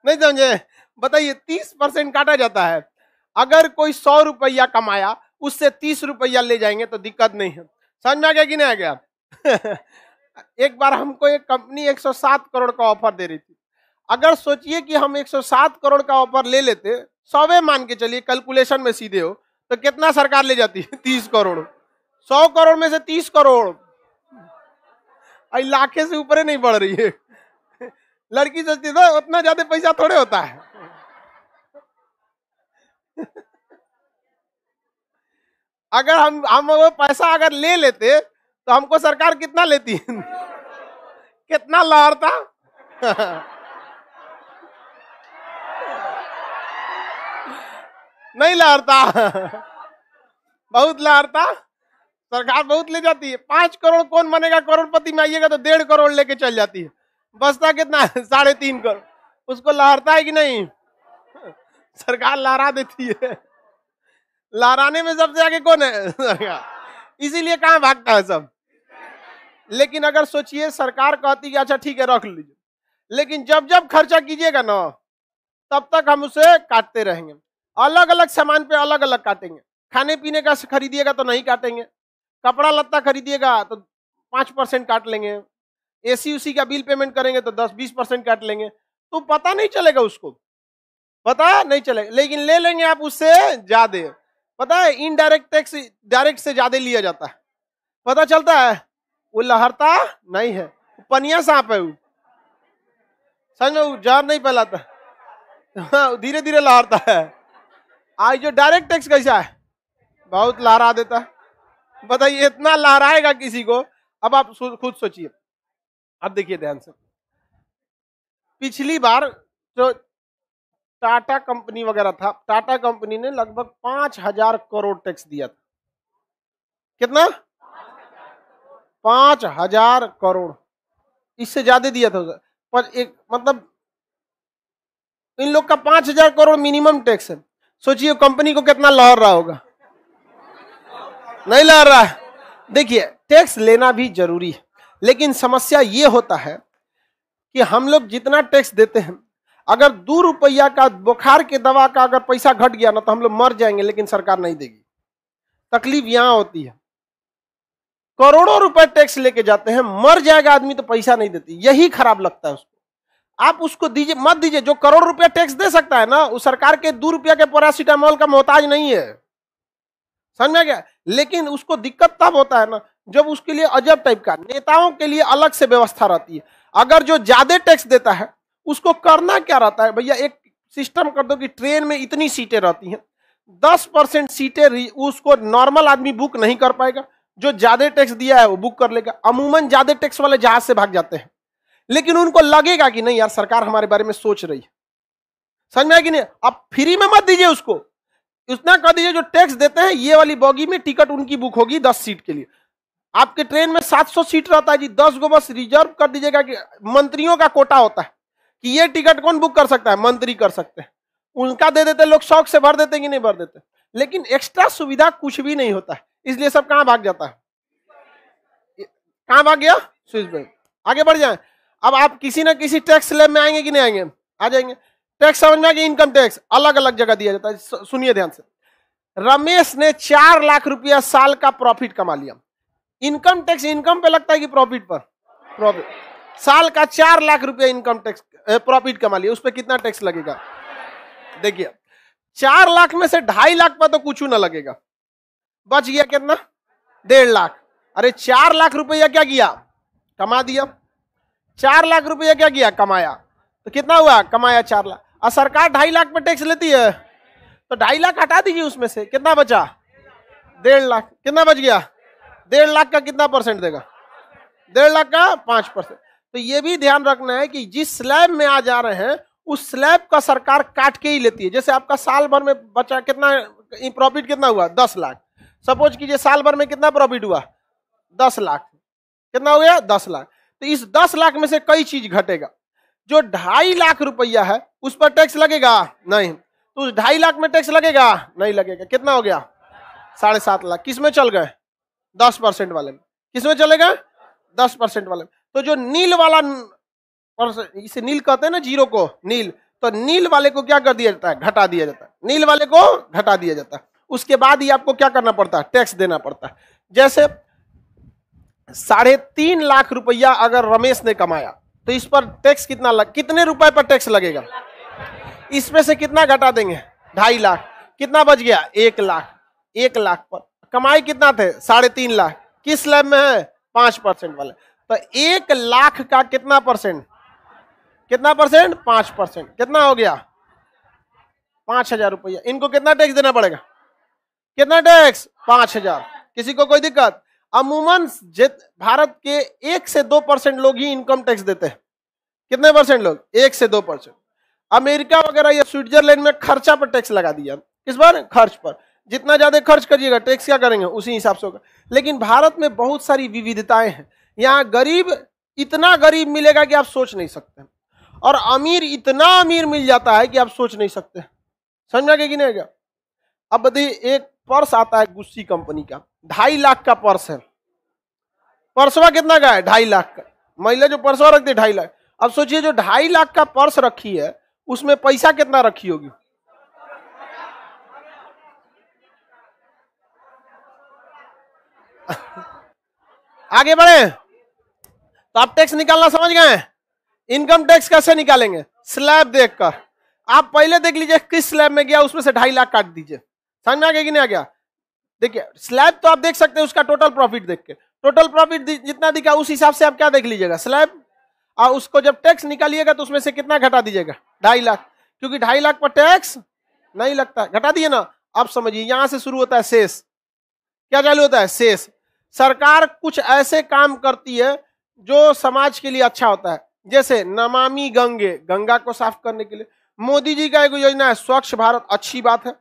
Speaker 1: नहीं समझे? बताइए, 30% काटा जाता है। अगर कोई 100 रुपया कमाया, उससे 30 रुपया ले जाएंगे तो दिक्कत नहीं है। समझ में आ गया कि नहीं आ गया? एक बार हमको एक कंपनी 107 करोड़ का ऑफर दे रही थी। अगर सोचिए कि हम 107 करोड़ का ऑफर ले लेते, 100 मान के चलिए, कैलकुलेशन में सीधे हो, तो कितना सरकार ले जाती है? 30 करोड़। 100 करोड़ में से 30 करोड़, लाखे से ऊपर नहीं बढ़ रही है। लड़की सोचती है उतना ज्यादा पैसा थोड़े होता है। अगर हम वो पैसा अगर ले लेते तो हमको सरकार कितना लेती? कितना लहरता? नहीं लहरता, बहुत लहरता। सरकार बहुत ले जाती है। 5 करोड़ कौन बनेगा करोड़पति में? आइएगा तो 1.5 करोड़ लेके चल जाती है। बचता कितना है? 3.5 करोड़। उसको लहरता है कि नहीं? सरकार लहरा देती है। लहराने में सबसे आगे कौन है? इसीलिए कहां भागता है सब। लेकिन अगर सोचिए, सरकार कहती कि अच्छा ठीक है रख लीजिए, लेकिन जब जब खर्चा कीजिएगा ना, तब तक हम उसे काटते रहेंगे। अलग अलग सामान पे अलग अलग काटेंगे। खाने पीने का खरीदिएगा तो नहीं काटेंगे, कपड़ा लत्ता खरीदिएगा तो 5% काट लेंगे, एसी उसी का बिल पेमेंट करेंगे तो 10-20% काट लेंगे। तो पता नहीं चलेगा, उसको पता नहीं चलेगा। लेकिन ले लेंगे आप उससे ज्यादा। पता है, इनडायरेक्ट टैक्स डायरेक्ट से ज्यादा लिया जाता है। पता चलता है, वो लहरता नहीं है, पनिया सांप है वो। समझ में? जहर नहीं फैलाता, धीरे धीरे लहरता है। आज जो डायरेक्ट टैक्स कैसा है, बहुत लहरा देता है। बताइए, इतना लहराएगा किसी को। अब आप खुद सोचिए। अब देखिए ध्यान से, पिछली बार जो टाटा कंपनी वगैरह था, टाटा कंपनी ने लगभग 5000 करोड़ टैक्स दिया था। कितना? 5000 करोड़, इससे ज्यादा दिया था। पर एक मतलब इन लोग का 5000 करोड़ मिनिमम टैक्स है। सोचिए कंपनी को कितना लहर रहा होगा। नहीं लहर रहा है। देखिए, टैक्स लेना भी जरूरी है, लेकिन समस्या ये होता है कि हम लोग जितना टैक्स देते हैं, अगर 2 रुपया का बुखार के दवा का अगर पैसा घट गया ना, तो हम लोग मर जाएंगे, लेकिन सरकार नहीं देगी। तकलीफ यहां होती है। करोड़ों रुपए टैक्स लेके जाते हैं, मर जाएगा आदमी तो पैसा नहीं देती। यही खराब लगता है उसको। आप उसको दीजिए मत दीजिए। जो करोड़ रुपया टैक्स दे सकता है ना, वो सरकार के 2 रुपया के पैरासीटामोल का मोहताज नहीं है, समझ में गया। लेकिन उसको दिक्कत तब होता है ना जब उसके लिए अजब टाइप का, नेताओं के लिए अलग से व्यवस्था रहती है। अगर जो ज्यादा टैक्स देता है उसको करना क्या रहता है, भैया एक सिस्टम कर दो कि ट्रेन में इतनी सीटें रहती हैं, 10% सीटें उसको नॉर्मल आदमी बुक नहीं कर पाएगा, जो ज्यादा टैक्स दिया है वो बुक कर लेगा। अमूमन ज्यादा टैक्स वाले जहाज से भाग जाते हैं, लेकिन उनको लगेगा कि नहीं यार सरकार हमारे बारे में सोच रही है, समझ में आया कि नहीं। आप फ्री में मत दीजिए उसको, उतना कर दीजिए जो टैक्स देते हैं ये वाली बॉगी में टिकट उनकी बुक होगी 10 सीट के लिए। आपके ट्रेन में 700 सीट रहता है जी, 10 गो बस रिजर्व कर दीजिएगा। कि मंत्रियों का कोटा होता है कि ये टिकट कौन बुक कर सकता है, मंत्री कर सकते हैं, उनका दे देते, लोग शौक से भर देते कि नहीं भर देते। लेकिन एक्स्ट्रा सुविधा कुछ भी नहीं होता है, इसलिए सब कहां भाग जाता है, कहां भाग गया, स्विस बैंक। आगे बढ़ जाए। अब आप किसी ना किसी टैक्स स्लैब में आएंगे कि नहीं आएंगे, आ जाएंगे। टैक्स समझ में आ गया, इनकम टैक्स अलग अलग जगह दिया जाता है। सुनिए ध्यान से, रमेश ने 4 लाख रुपया साल का प्रॉफिट कमा लिया। इनकम टैक्स इनकम पे लगता है कि प्रॉफिट पर, प्रॉफिट। साल का 4 लाख रुपया इनकम टैक्स प्रॉफिट कमा लिया, उस पर कितना टैक्स लगेगा। देखिए 4 लाख में से 2.5 लाख पर तो कुछ ना लगेगा, बच गया कितना, 1.5 लाख। अरे 4 लाख रुपया क्या किया, कमा दिया। 4 लाख रुपया क्या किया, कमाया, तो कितना हुआ, कमाया 4 लाख। और सरकार 2.5 लाख पे टैक्स लेती है, तो 2.5 लाख हटा दीजिए, उसमें से कितना बचा, 1.5 लाख। कितना बच गया, 1.5 लाख का कितना परसेंट देगा, 1.5 लाख का 5%। तो ये भी ध्यान रखना है कि जिस स्लैब में आ जा रहे हैं उस स्लैब का सरकार काट के ही लेती है। जैसे आपका साल भर में बचा कितना प्रॉफिट, कितना हुआ, 10 लाख। सपोज कीजिए साल भर में कितना प्रॉफिट हुआ, 10 लाख। कितना हो गया, 10 लाख। तो इस 10 लाख में से कई चीज घटेगा। जो 2.5 लाख रुपया है उस पर टैक्स लगेगा नहीं, तो उस 2.5 लाख में टैक्स लगेगा नहीं लगेगा। कितना हो गया, 7.5 लाख। किस में चल गए, 10% वाले में। किस में चलेगा, 10% वाले में। तो जो नील वाला, इसे नील कहते हैं ना, जीरो को नील, तो नील वाले को क्या कर दिया जाता है, घटा दिया जाता है। नील वाले को घटा दिया जाता है, उसके बाद ही आपको क्या करना पड़ता है, टैक्स देना पड़ता है। जैसे 3.5 लाख रुपया अगर रमेश ने कमाया, तो इस पर टैक्स कितना कितने रुपए पर टैक्स लगेगा, इसमें से कितना घटा देंगे, 2.5 लाख। कितना बच गया, 1 लाख। 1 लाख पर कमाई कितना थे, 3.5 लाख। किस स्लैब में है, 5% वाले। तो 1 लाख का कितना परसेंट, कितना परसेंट, 5%। कितना हो गया, 5,000 रुपया। इनको कितना टैक्स देना पड़ेगा, कितना टैक्स, 5,000। किसी को कोई दिक्कत। अमूमन भारत के 1 से 2% लोग ही इनकम टैक्स देते हैं। कितने परसेंट लोग, 1 से 2%। अमेरिका वगैरह या स्विट्जरलैंड में खर्चा पर टैक्स लगा दिया। किस पर, खर्च पर। जितना ज्यादा खर्च करिएगा टैक्स क्या करेंगे, उसी हिसाब से होगा। लेकिन भारत में बहुत सारी विविधताएं हैं। यहाँ गरीब इतना गरीब मिलेगा कि आप सोच नहीं सकते, और अमीर इतना अमीर मिल जाता है कि आप सोच नहीं सकते। समझ में कि नहीं गया। अब बताइए, एक पर्स आता है गुस्सी कंपनी का, 2.5 लाख का पर्स है। पर्सवा कितना का है, 2.5 लाख का। महिला जो पर्सवा रखती है 2.5 लाख। अब सोचिए जो 2.5 लाख का पर्स रखी है उसमें पैसा कितना रखी होगी, आगे बढ़े। तो आप टैक्स निकालना समझ गए। इनकम टैक्स कैसे निकालेंगे, स्लैब देखकर। आप पहले देख लीजिए किस स्लैब में गया, उसमें से 2.5 लाख काट दीजिए। समझ में आ गया कि नहीं आ गया। देखिए स्लैब तो आप देख सकते हैं, उसका टोटल प्रॉफिट देख के, टोटल प्रॉफिट जितना दिखा उस हिसाब से आप क्या देख लीजिएगा, स्लैब। और उसको जब टैक्स निकालिएगा तो उसमें से कितना घटा दीजिएगा, 2.5 लाख। क्योंकि 2.5 लाख पर टैक्स नहीं लगता, घटा दिए ना। अब समझिए यहां से शुरू होता है शेष। क्या चालू होता है, शेष। सरकार कुछ ऐसे काम करती है जो समाज के लिए अच्छा होता है। जैसे नमामि गंगे, गंगा को साफ करने के लिए। मोदी जी का एक योजना है स्वच्छ भारत, अच्छी बात है,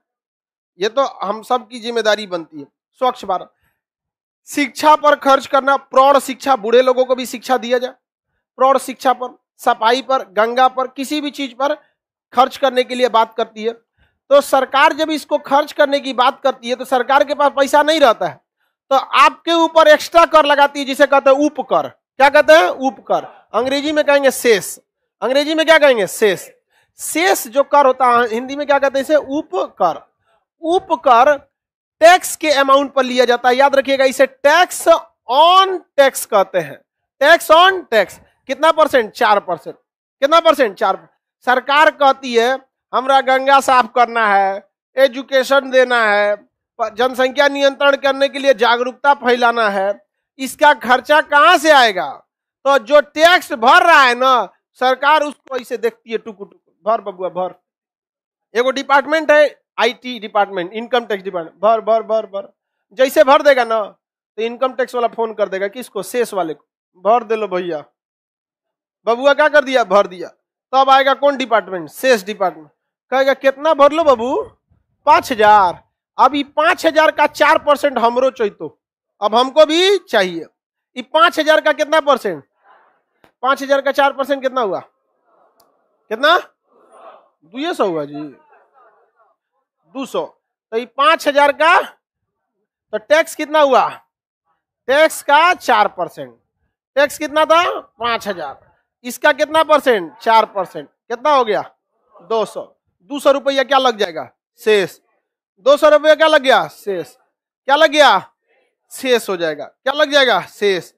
Speaker 1: ये तो हम सब की जिम्मेदारी बनती है, स्वच्छ भारत। शिक्षा पर खर्च करना, प्रौढ़ शिक्षा, बूढ़े लोगों को भी शिक्षा दिया जाए। प्रौढ़ शिक्षा पर, सफाई पर, गंगा पर, किसी भी चीज पर खर्च करने के लिए बात करती है। तो सरकार जब इसको खर्च करने की बात करती है तो सरकार के पास पैसा नहीं रहता है, तो आपके ऊपर एक्स्ट्रा कर लगाती है, जिसे कहते हैं उपकर। क्या कहते हैं, उपकर। अंग्रेजी में कहेंगे शेष। अंग्रेजी में क्या कहेंगे, शेष। शेष जो कर होता है हिंदी में क्या कहते हैं, इसे उपकर। उपकर टैक्स के अमाउंट पर लिया जाता है, याद रखिएगा। इसे टैक्स ऑन टैक्स कहते हैं, टैक्स ऑन टैक्स। कितना परसेंट, 4%। कितना परसेंट? 4। सरकार कहती है हमरा गंगा साफ करना है, एजुकेशन देना है, जनसंख्या नियंत्रण करने के लिए जागरूकता फैलाना है, इसका खर्चा कहां से आएगा? तो जो टैक्स भर रहा है ना, सरकार उसको ऐसे देखती है, टुकु टुकु, भर बबुआ भर। एगो डिपार्टमेंट है IT department, income tax department, भर भर भर भर। जैसे भर देगा ना तो इनकम टैक्स वाला फोन कर देगा किसको? शेष वाले को, भर दे लो भैया। बबुआ क्या कर दिया? भर दिया। तब आएगा कौन डिपार्टमेंट? शेष डिपार्टमेंट, कहेगा कितना भर लो बाबू? 5000। अब ये 5000 का 4% हमरो चाहिए, अब हमको भी चाहिए। ये 5000 का कितना परसेंट? 5000 का 4% कितना हुआ? कितना? 200 हुआ जी, 200। तो ये 5000 का तो टैक्स कितना हुआ? टैक्स का 4%। टैक्स कितना था? 5000। इसका कितना परसेंट? 4%। कितना हो गया? 200। 200 रुपया क्या लग जाएगा? शेष। 200 रुपया क्या लग गया? शेष। क्या लग गया? शेष हो जाएगा। क्या लग जाएगा? शेष।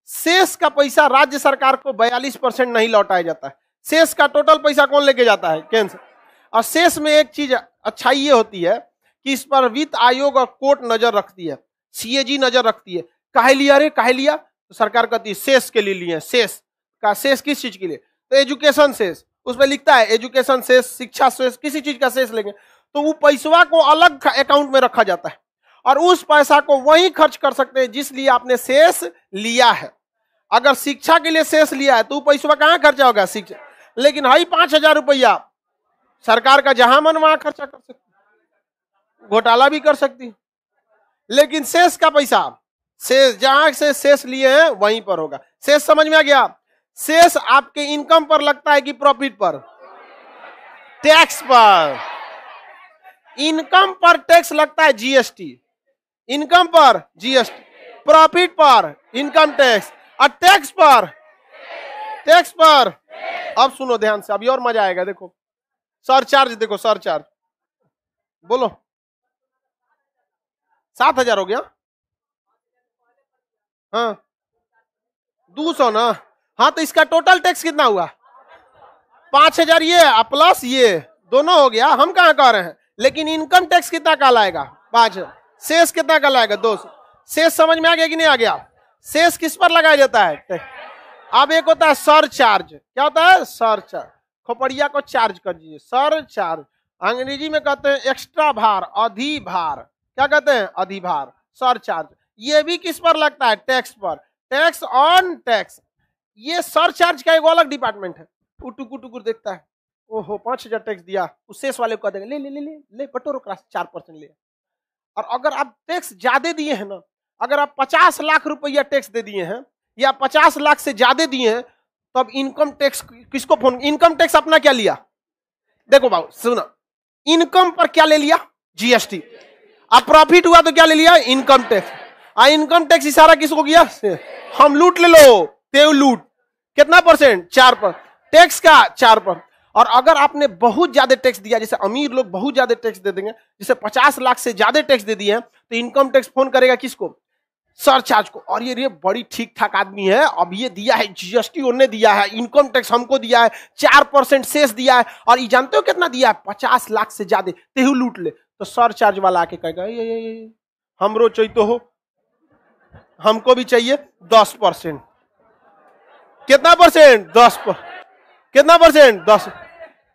Speaker 1: शेष का पैसा राज्य सरकार को 42% नहीं लौटाया जाता है। शेष का टोटल पैसा कौन लेके जाता है? केंद्र। और शेष में एक चीज अच्छाई ये होती है कि इस पर वित्त आयोग और कोर्ट नजर रखती है, सीएजी नजर रखती है। काहे लिया रे, काहे लिया? तो सरकार कहती है शेष के लिए लिए। शेष का शेष किस चीज के लिए? तो एजुकेशन शेष, उसमें लिखता है एजुकेशन शेष, शिक्षा शेष, किसी चीज का शेष लेंगे तो वो पैसवा को अलग अकाउंट में रखा जाता है और उस पैसा को वहीं खर्च कर सकते हैं जिसलिए आपने शेष लिया है। अगर शिक्षा के लिए शेष लिया है तो वो पैसवा कहाँ खर्चा होगा? शिक्षा। लेकिन हाई 5000 रुपया सरकार का जहां मन वहां खर्चा कर सकती, घोटाला भी कर सकती। लेकिन शेष का पैसा, शेष जहां से शेष लिए हैं वहीं पर होगा। शेष समझ में आ गया? शेष आपके इनकम पर लगता है कि प्रॉफिट पर? टैक्स पर। इनकम पर टैक्स लगता है जीएसटी, इनकम पर जीएसटी, प्रॉफिट पर इनकम टैक्स और टैक्स पर। अब सुनो ध्यान से, अभी और मजा आएगा। देखो सरचार्ज, देखो सरचार्ज, बोलो 7000 हो गया। हाँ 200 ना। हाँ तो इसका टोटल टैक्स कितना हुआ? 5000 ये प्लस ये दोनों हो गया। हम कहाँ कह रहे हैं? लेकिन इनकम टैक्स कितना कहलाएगा? 5। शेष कितना कहलाएगा? 200। शेष समझ में आ गया कि नहीं आ गया? शेष किस पर लगाया जाता है? अब एक होता है सरचार्ज। क्या होता है? सरचार्ज। खोपड़िया को चार्ज कर दीजिए, सरचार्ज। अंग्रेजी में कहते हैं एक्स्ट्रा भार, अधिभार। क्या कहते हैं? अधिभार, सरचार्ज। ये भी किस पर लगता है? टैक्स पर। Tax on tax. ये सरचार्ज का एक अलग डिपार्टमेंट है, वो टुकुर टुकुर देखता है। ओहो 5000 टैक्स दिया, उस शेष वाले को कह देगा ले ले ले ले ले बटोरो क्लास 4% ले। और अगर आप टैक्स ज्यादा दिए हैं ना, अगर आप 50 लाख रुपया टैक्स दे दिए हैं या 50 लाख से ज्यादा दिए हैं, तब इनकम टैक्स किसको फोन? इनकम टैक्स अपना क्या लिया? देखो बाबू सुना, इनकम पर क्या ले लिया? जीएसटी। अब प्रॉफिट हुआ तो क्या ले लिया? Income tax. इनकम टैक्स इशारा किसको किया? हम लूट ले लो, तेव लूट। कितना परसेंट? 4%। टैक्स का 4%। और अगर आपने बहुत ज्यादा टैक्स दिया, जैसे अमीर लोग बहुत ज्यादा टैक्स दे देंगे, जैसे 50 लाख से ज्यादा टैक्स दे दिए हैं, तो इनकम टैक्स फोन करेगा किसको? सरचार्ज को। और ये बड़ी ठीक ठाक आदमी है, अब ये दिया है जीएसटी, उन्होंने दिया है, इनकम टैक्स हमको दिया है, 4% शेष दिया है, और ये जानते हो कितना दिया है? 50 लाख से ज्यादा, तेहू लूट ले। तो सरचार्ज वाला आके कहेगा ये हमरो चाहिए तो हो, हमको भी चाहिए 10%। कितना परसेंट? 10%। कितना परसेंट? 10।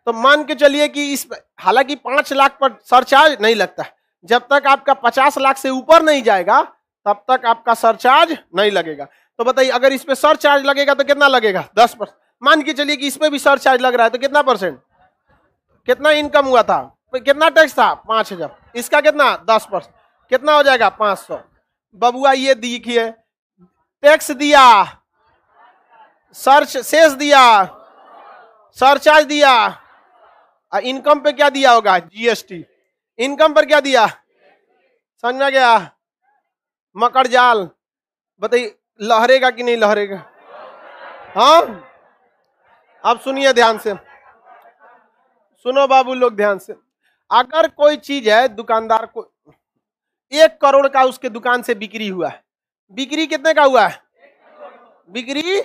Speaker 1: तो मान के चलिए कि इस, हालांकि 5 लाख पर सरचार्ज नहीं लगता, जब तक आपका 50 लाख से ऊपर नहीं जाएगा तब तक आपका सरचार्ज नहीं लगेगा। तो बताइए अगर इस पे सरचार्ज लगेगा तो कितना लगेगा? 10%। मान के चलिए कि इस पे भी सरचार्ज लग रहा है तो कितना परसेंट? कितना इनकम हुआ था? कितना टैक्स था? 5000। इसका कितना? 10%। कितना हो जाएगा? 500। बबुआ ये देखिए, टैक्स दिया, शेष दिया, सरचार्ज दिया, इनकम पे क्या दिया होगा? जीएसटी। इनकम पर क्या दिया? समझ में गया? मकर जाल। बताइए लहरेगा कि नहीं लहरेगा? हाँ अब सुनिए ध्यान से, सुनो बाबू लोग ध्यान से। अगर कोई चीज है, दुकानदार को 1 करोड़ का उसके दुकान से बिक्री हुआ है, बिक्री कितने का हुआ है? बिक्री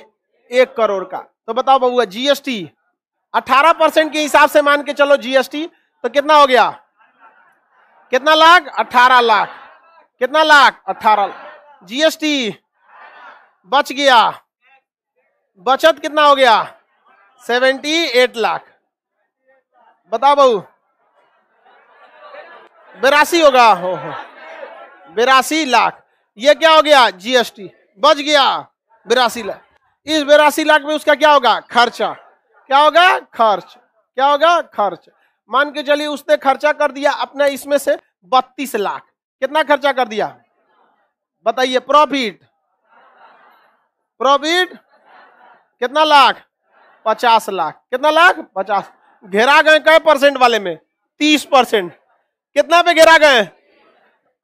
Speaker 1: 1 करोड़ का। तो बताओ बाबू जीएसटी 18% के हिसाब से मान के चलो जीएसटी, तो कितना हो गया? कितना लाख? 18 लाख। कितना लाख? 18 लाख। जीएसटी बच गया, बचत कितना हो गया? 78 लाख। बताओ बहू, 82 होगा। हो 82 लाख। ये क्या हो गया? जीएसटी बच गया 82 लाख। इस 82 लाख में उसका क्या होगा? खर्चा। क्या होगा? खर्च। क्या होगा? खर्च। मान के चलिए उसने खर्चा कर दिया अपना इसमें से 32 लाख। कितना खर्चा कर दिया? बताइए। प्रॉफिट, प्रॉफिट कितना लाख? 50 लाख। कितना लाख? 50। घेरा गए कै परसेंट वाले में? 30%। कितना पे घेरा गए?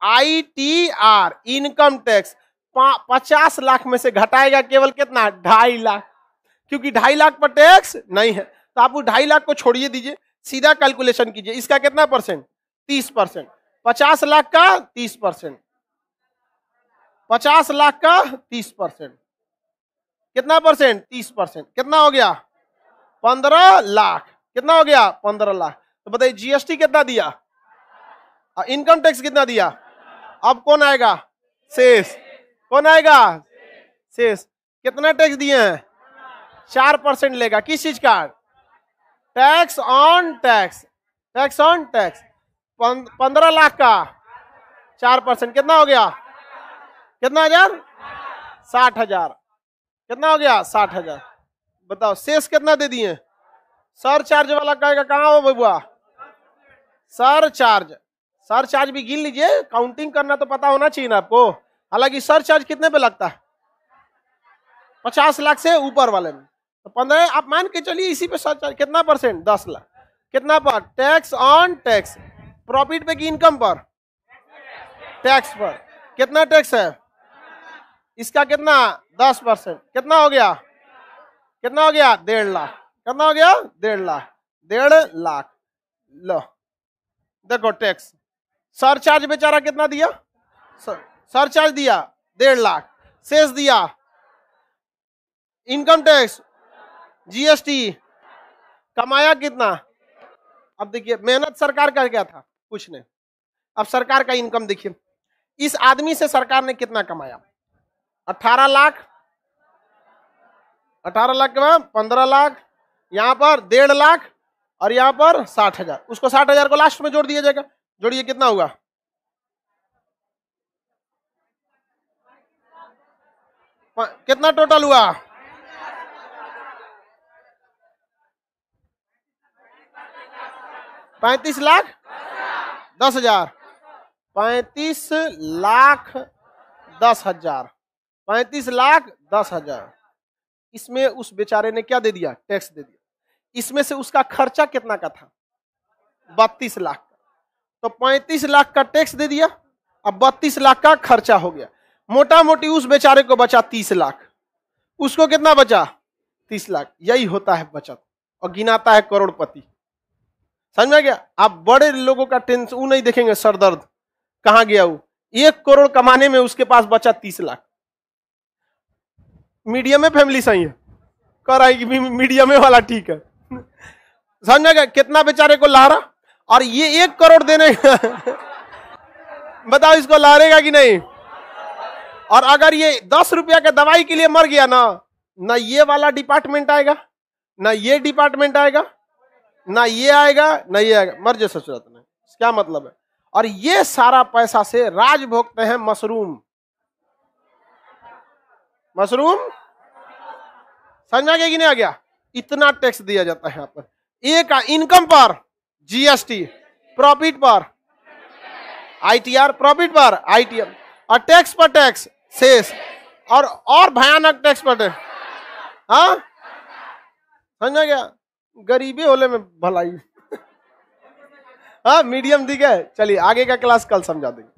Speaker 1: ITR, income tax. 50 लाख में से घटाएगा केवल कितना? 2.5 लाख, क्योंकि 2.5 लाख पर टैक्स नहीं है। तो आप 2.5 लाख को छोड़िए दीजिए, सीधा कैलकुलेशन कीजिए। इसका कितना परसेंट? 30%। 50 लाख का 30%। 50 लाख का 30%। कितना परसेंट? 30%। कितना हो गया? 15 लाख। कितना हो गया? 15 लाख। तो बताइए जीएसटी कितना दिया? इनकम टैक्स कितना दिया? अब कौन आएगा? शेष। कौन आएगा? शेष। कितना टैक्स दिए हैं? 4% लेगा। किस चीज का? Tax on tax. Tax on tax. 15 lakh का 4%। कितना हो गया? कितना हजार? 60,000। कितना हो गया? 60,000। बताओ शेष कितना दे दिए? सर चार्ज वाला कहेगा कहाँ हो बबुआ? Sir charge. सर चार्ज भी गिन लीजिए, काउंटिंग करना तो पता होना चाहिए ना आपको। हालांकि सर चार्ज कितने पे लगता है? 50 लाख से ऊपर वाले में। तो 15 आप मान के चलिए इसी पे सर चार्ज। कितना परसेंट? 10 लाख। कितना पर? Tax on tax. प्रॉफिट पे की इनकम पर? टैक्स पर। कितना टैक्स है इसका? कितना? 10%। कितना हो गया? कितना हो गया? 1.5 लाख। कितना हो गया? 1.5 लाख। 1.5 लाख। लो देखो टैक्स। सर चार्ज बेचारा कितना दिया? सर चार्ज दिया 1.5 लाख। शेष दिया इनकम टैक्स, जीएसटी। कमाया कितना? अब देखिए मेहनत सरकार का क्या था? कुछ नहीं। अब सरकार का इनकम देखिए, इस आदमी से सरकार ने कितना कमाया? 18 लाख। 18 लाख के बाद 15 लाख, यहां पर 1.5 लाख और यहां पर 60,000। उसको 60,000 को लास्ट में जोड़ दिया जाएगा। जोड़िए कितना हुआ? कितना टोटल हुआ? 35 लाख 10,000। 35 लाख 10,000। 35 लाख 10,000। इसमें उस बेचारे ने क्या दे दिया? टैक्स दे दिया। इसमें से उसका खर्चा कितना का था? 32 लाख का। तो 35 लाख का टैक्स दे दिया, अब 32 लाख का खर्चा हो गया। मोटा मोटी उस बेचारे को बचा 30 लाख। उसको कितना बचा? 30 लाख। यही होता है बचत, और गिनाता है करोड़पति। समझ में गया? आप बड़े लोगों का टेंशन वो नहीं देखेंगे, सरदर्द कहां गया वो। 1 करोड़ कमाने में उसके पास बचा 30 लाख। मीडियम में फैमिली सही है, कर आएगी मीडियम में वाला ठीक है। समझ में गया? कितना बेचारे को लहरा, और ये 1 करोड़ देने बताओ इसको लहरेगा कि नहीं? और अगर ये 10 रुपया के दवाई के लिए मर गया ना ये वाला डिपार्टमेंट आएगा, ना ये डिपार्टमेंट आएगा, ना ये आएगा, ना ये आएगा। मर जैसे सूरत में क्या मतलब है? और ये सारा पैसा से राज भोगते हैं मशरूम। मशरूम समझ में आ गया कि नहीं आ गया? इतना टैक्स दिया जाता है यहाँ पर। एक इनकम पर जीएसटी, प्रॉफिट पर आईटीआर, प्रॉफिट पर आईटीआर, और टैक्स पर टैक्स शेष, और भयानक टैक्स पर टैक्स। हाँ समझ में गया? गरीबी होले में भलाई। हाँ मीडियम दिख है। चलिए आगे का क्लास कल समझा देंगे।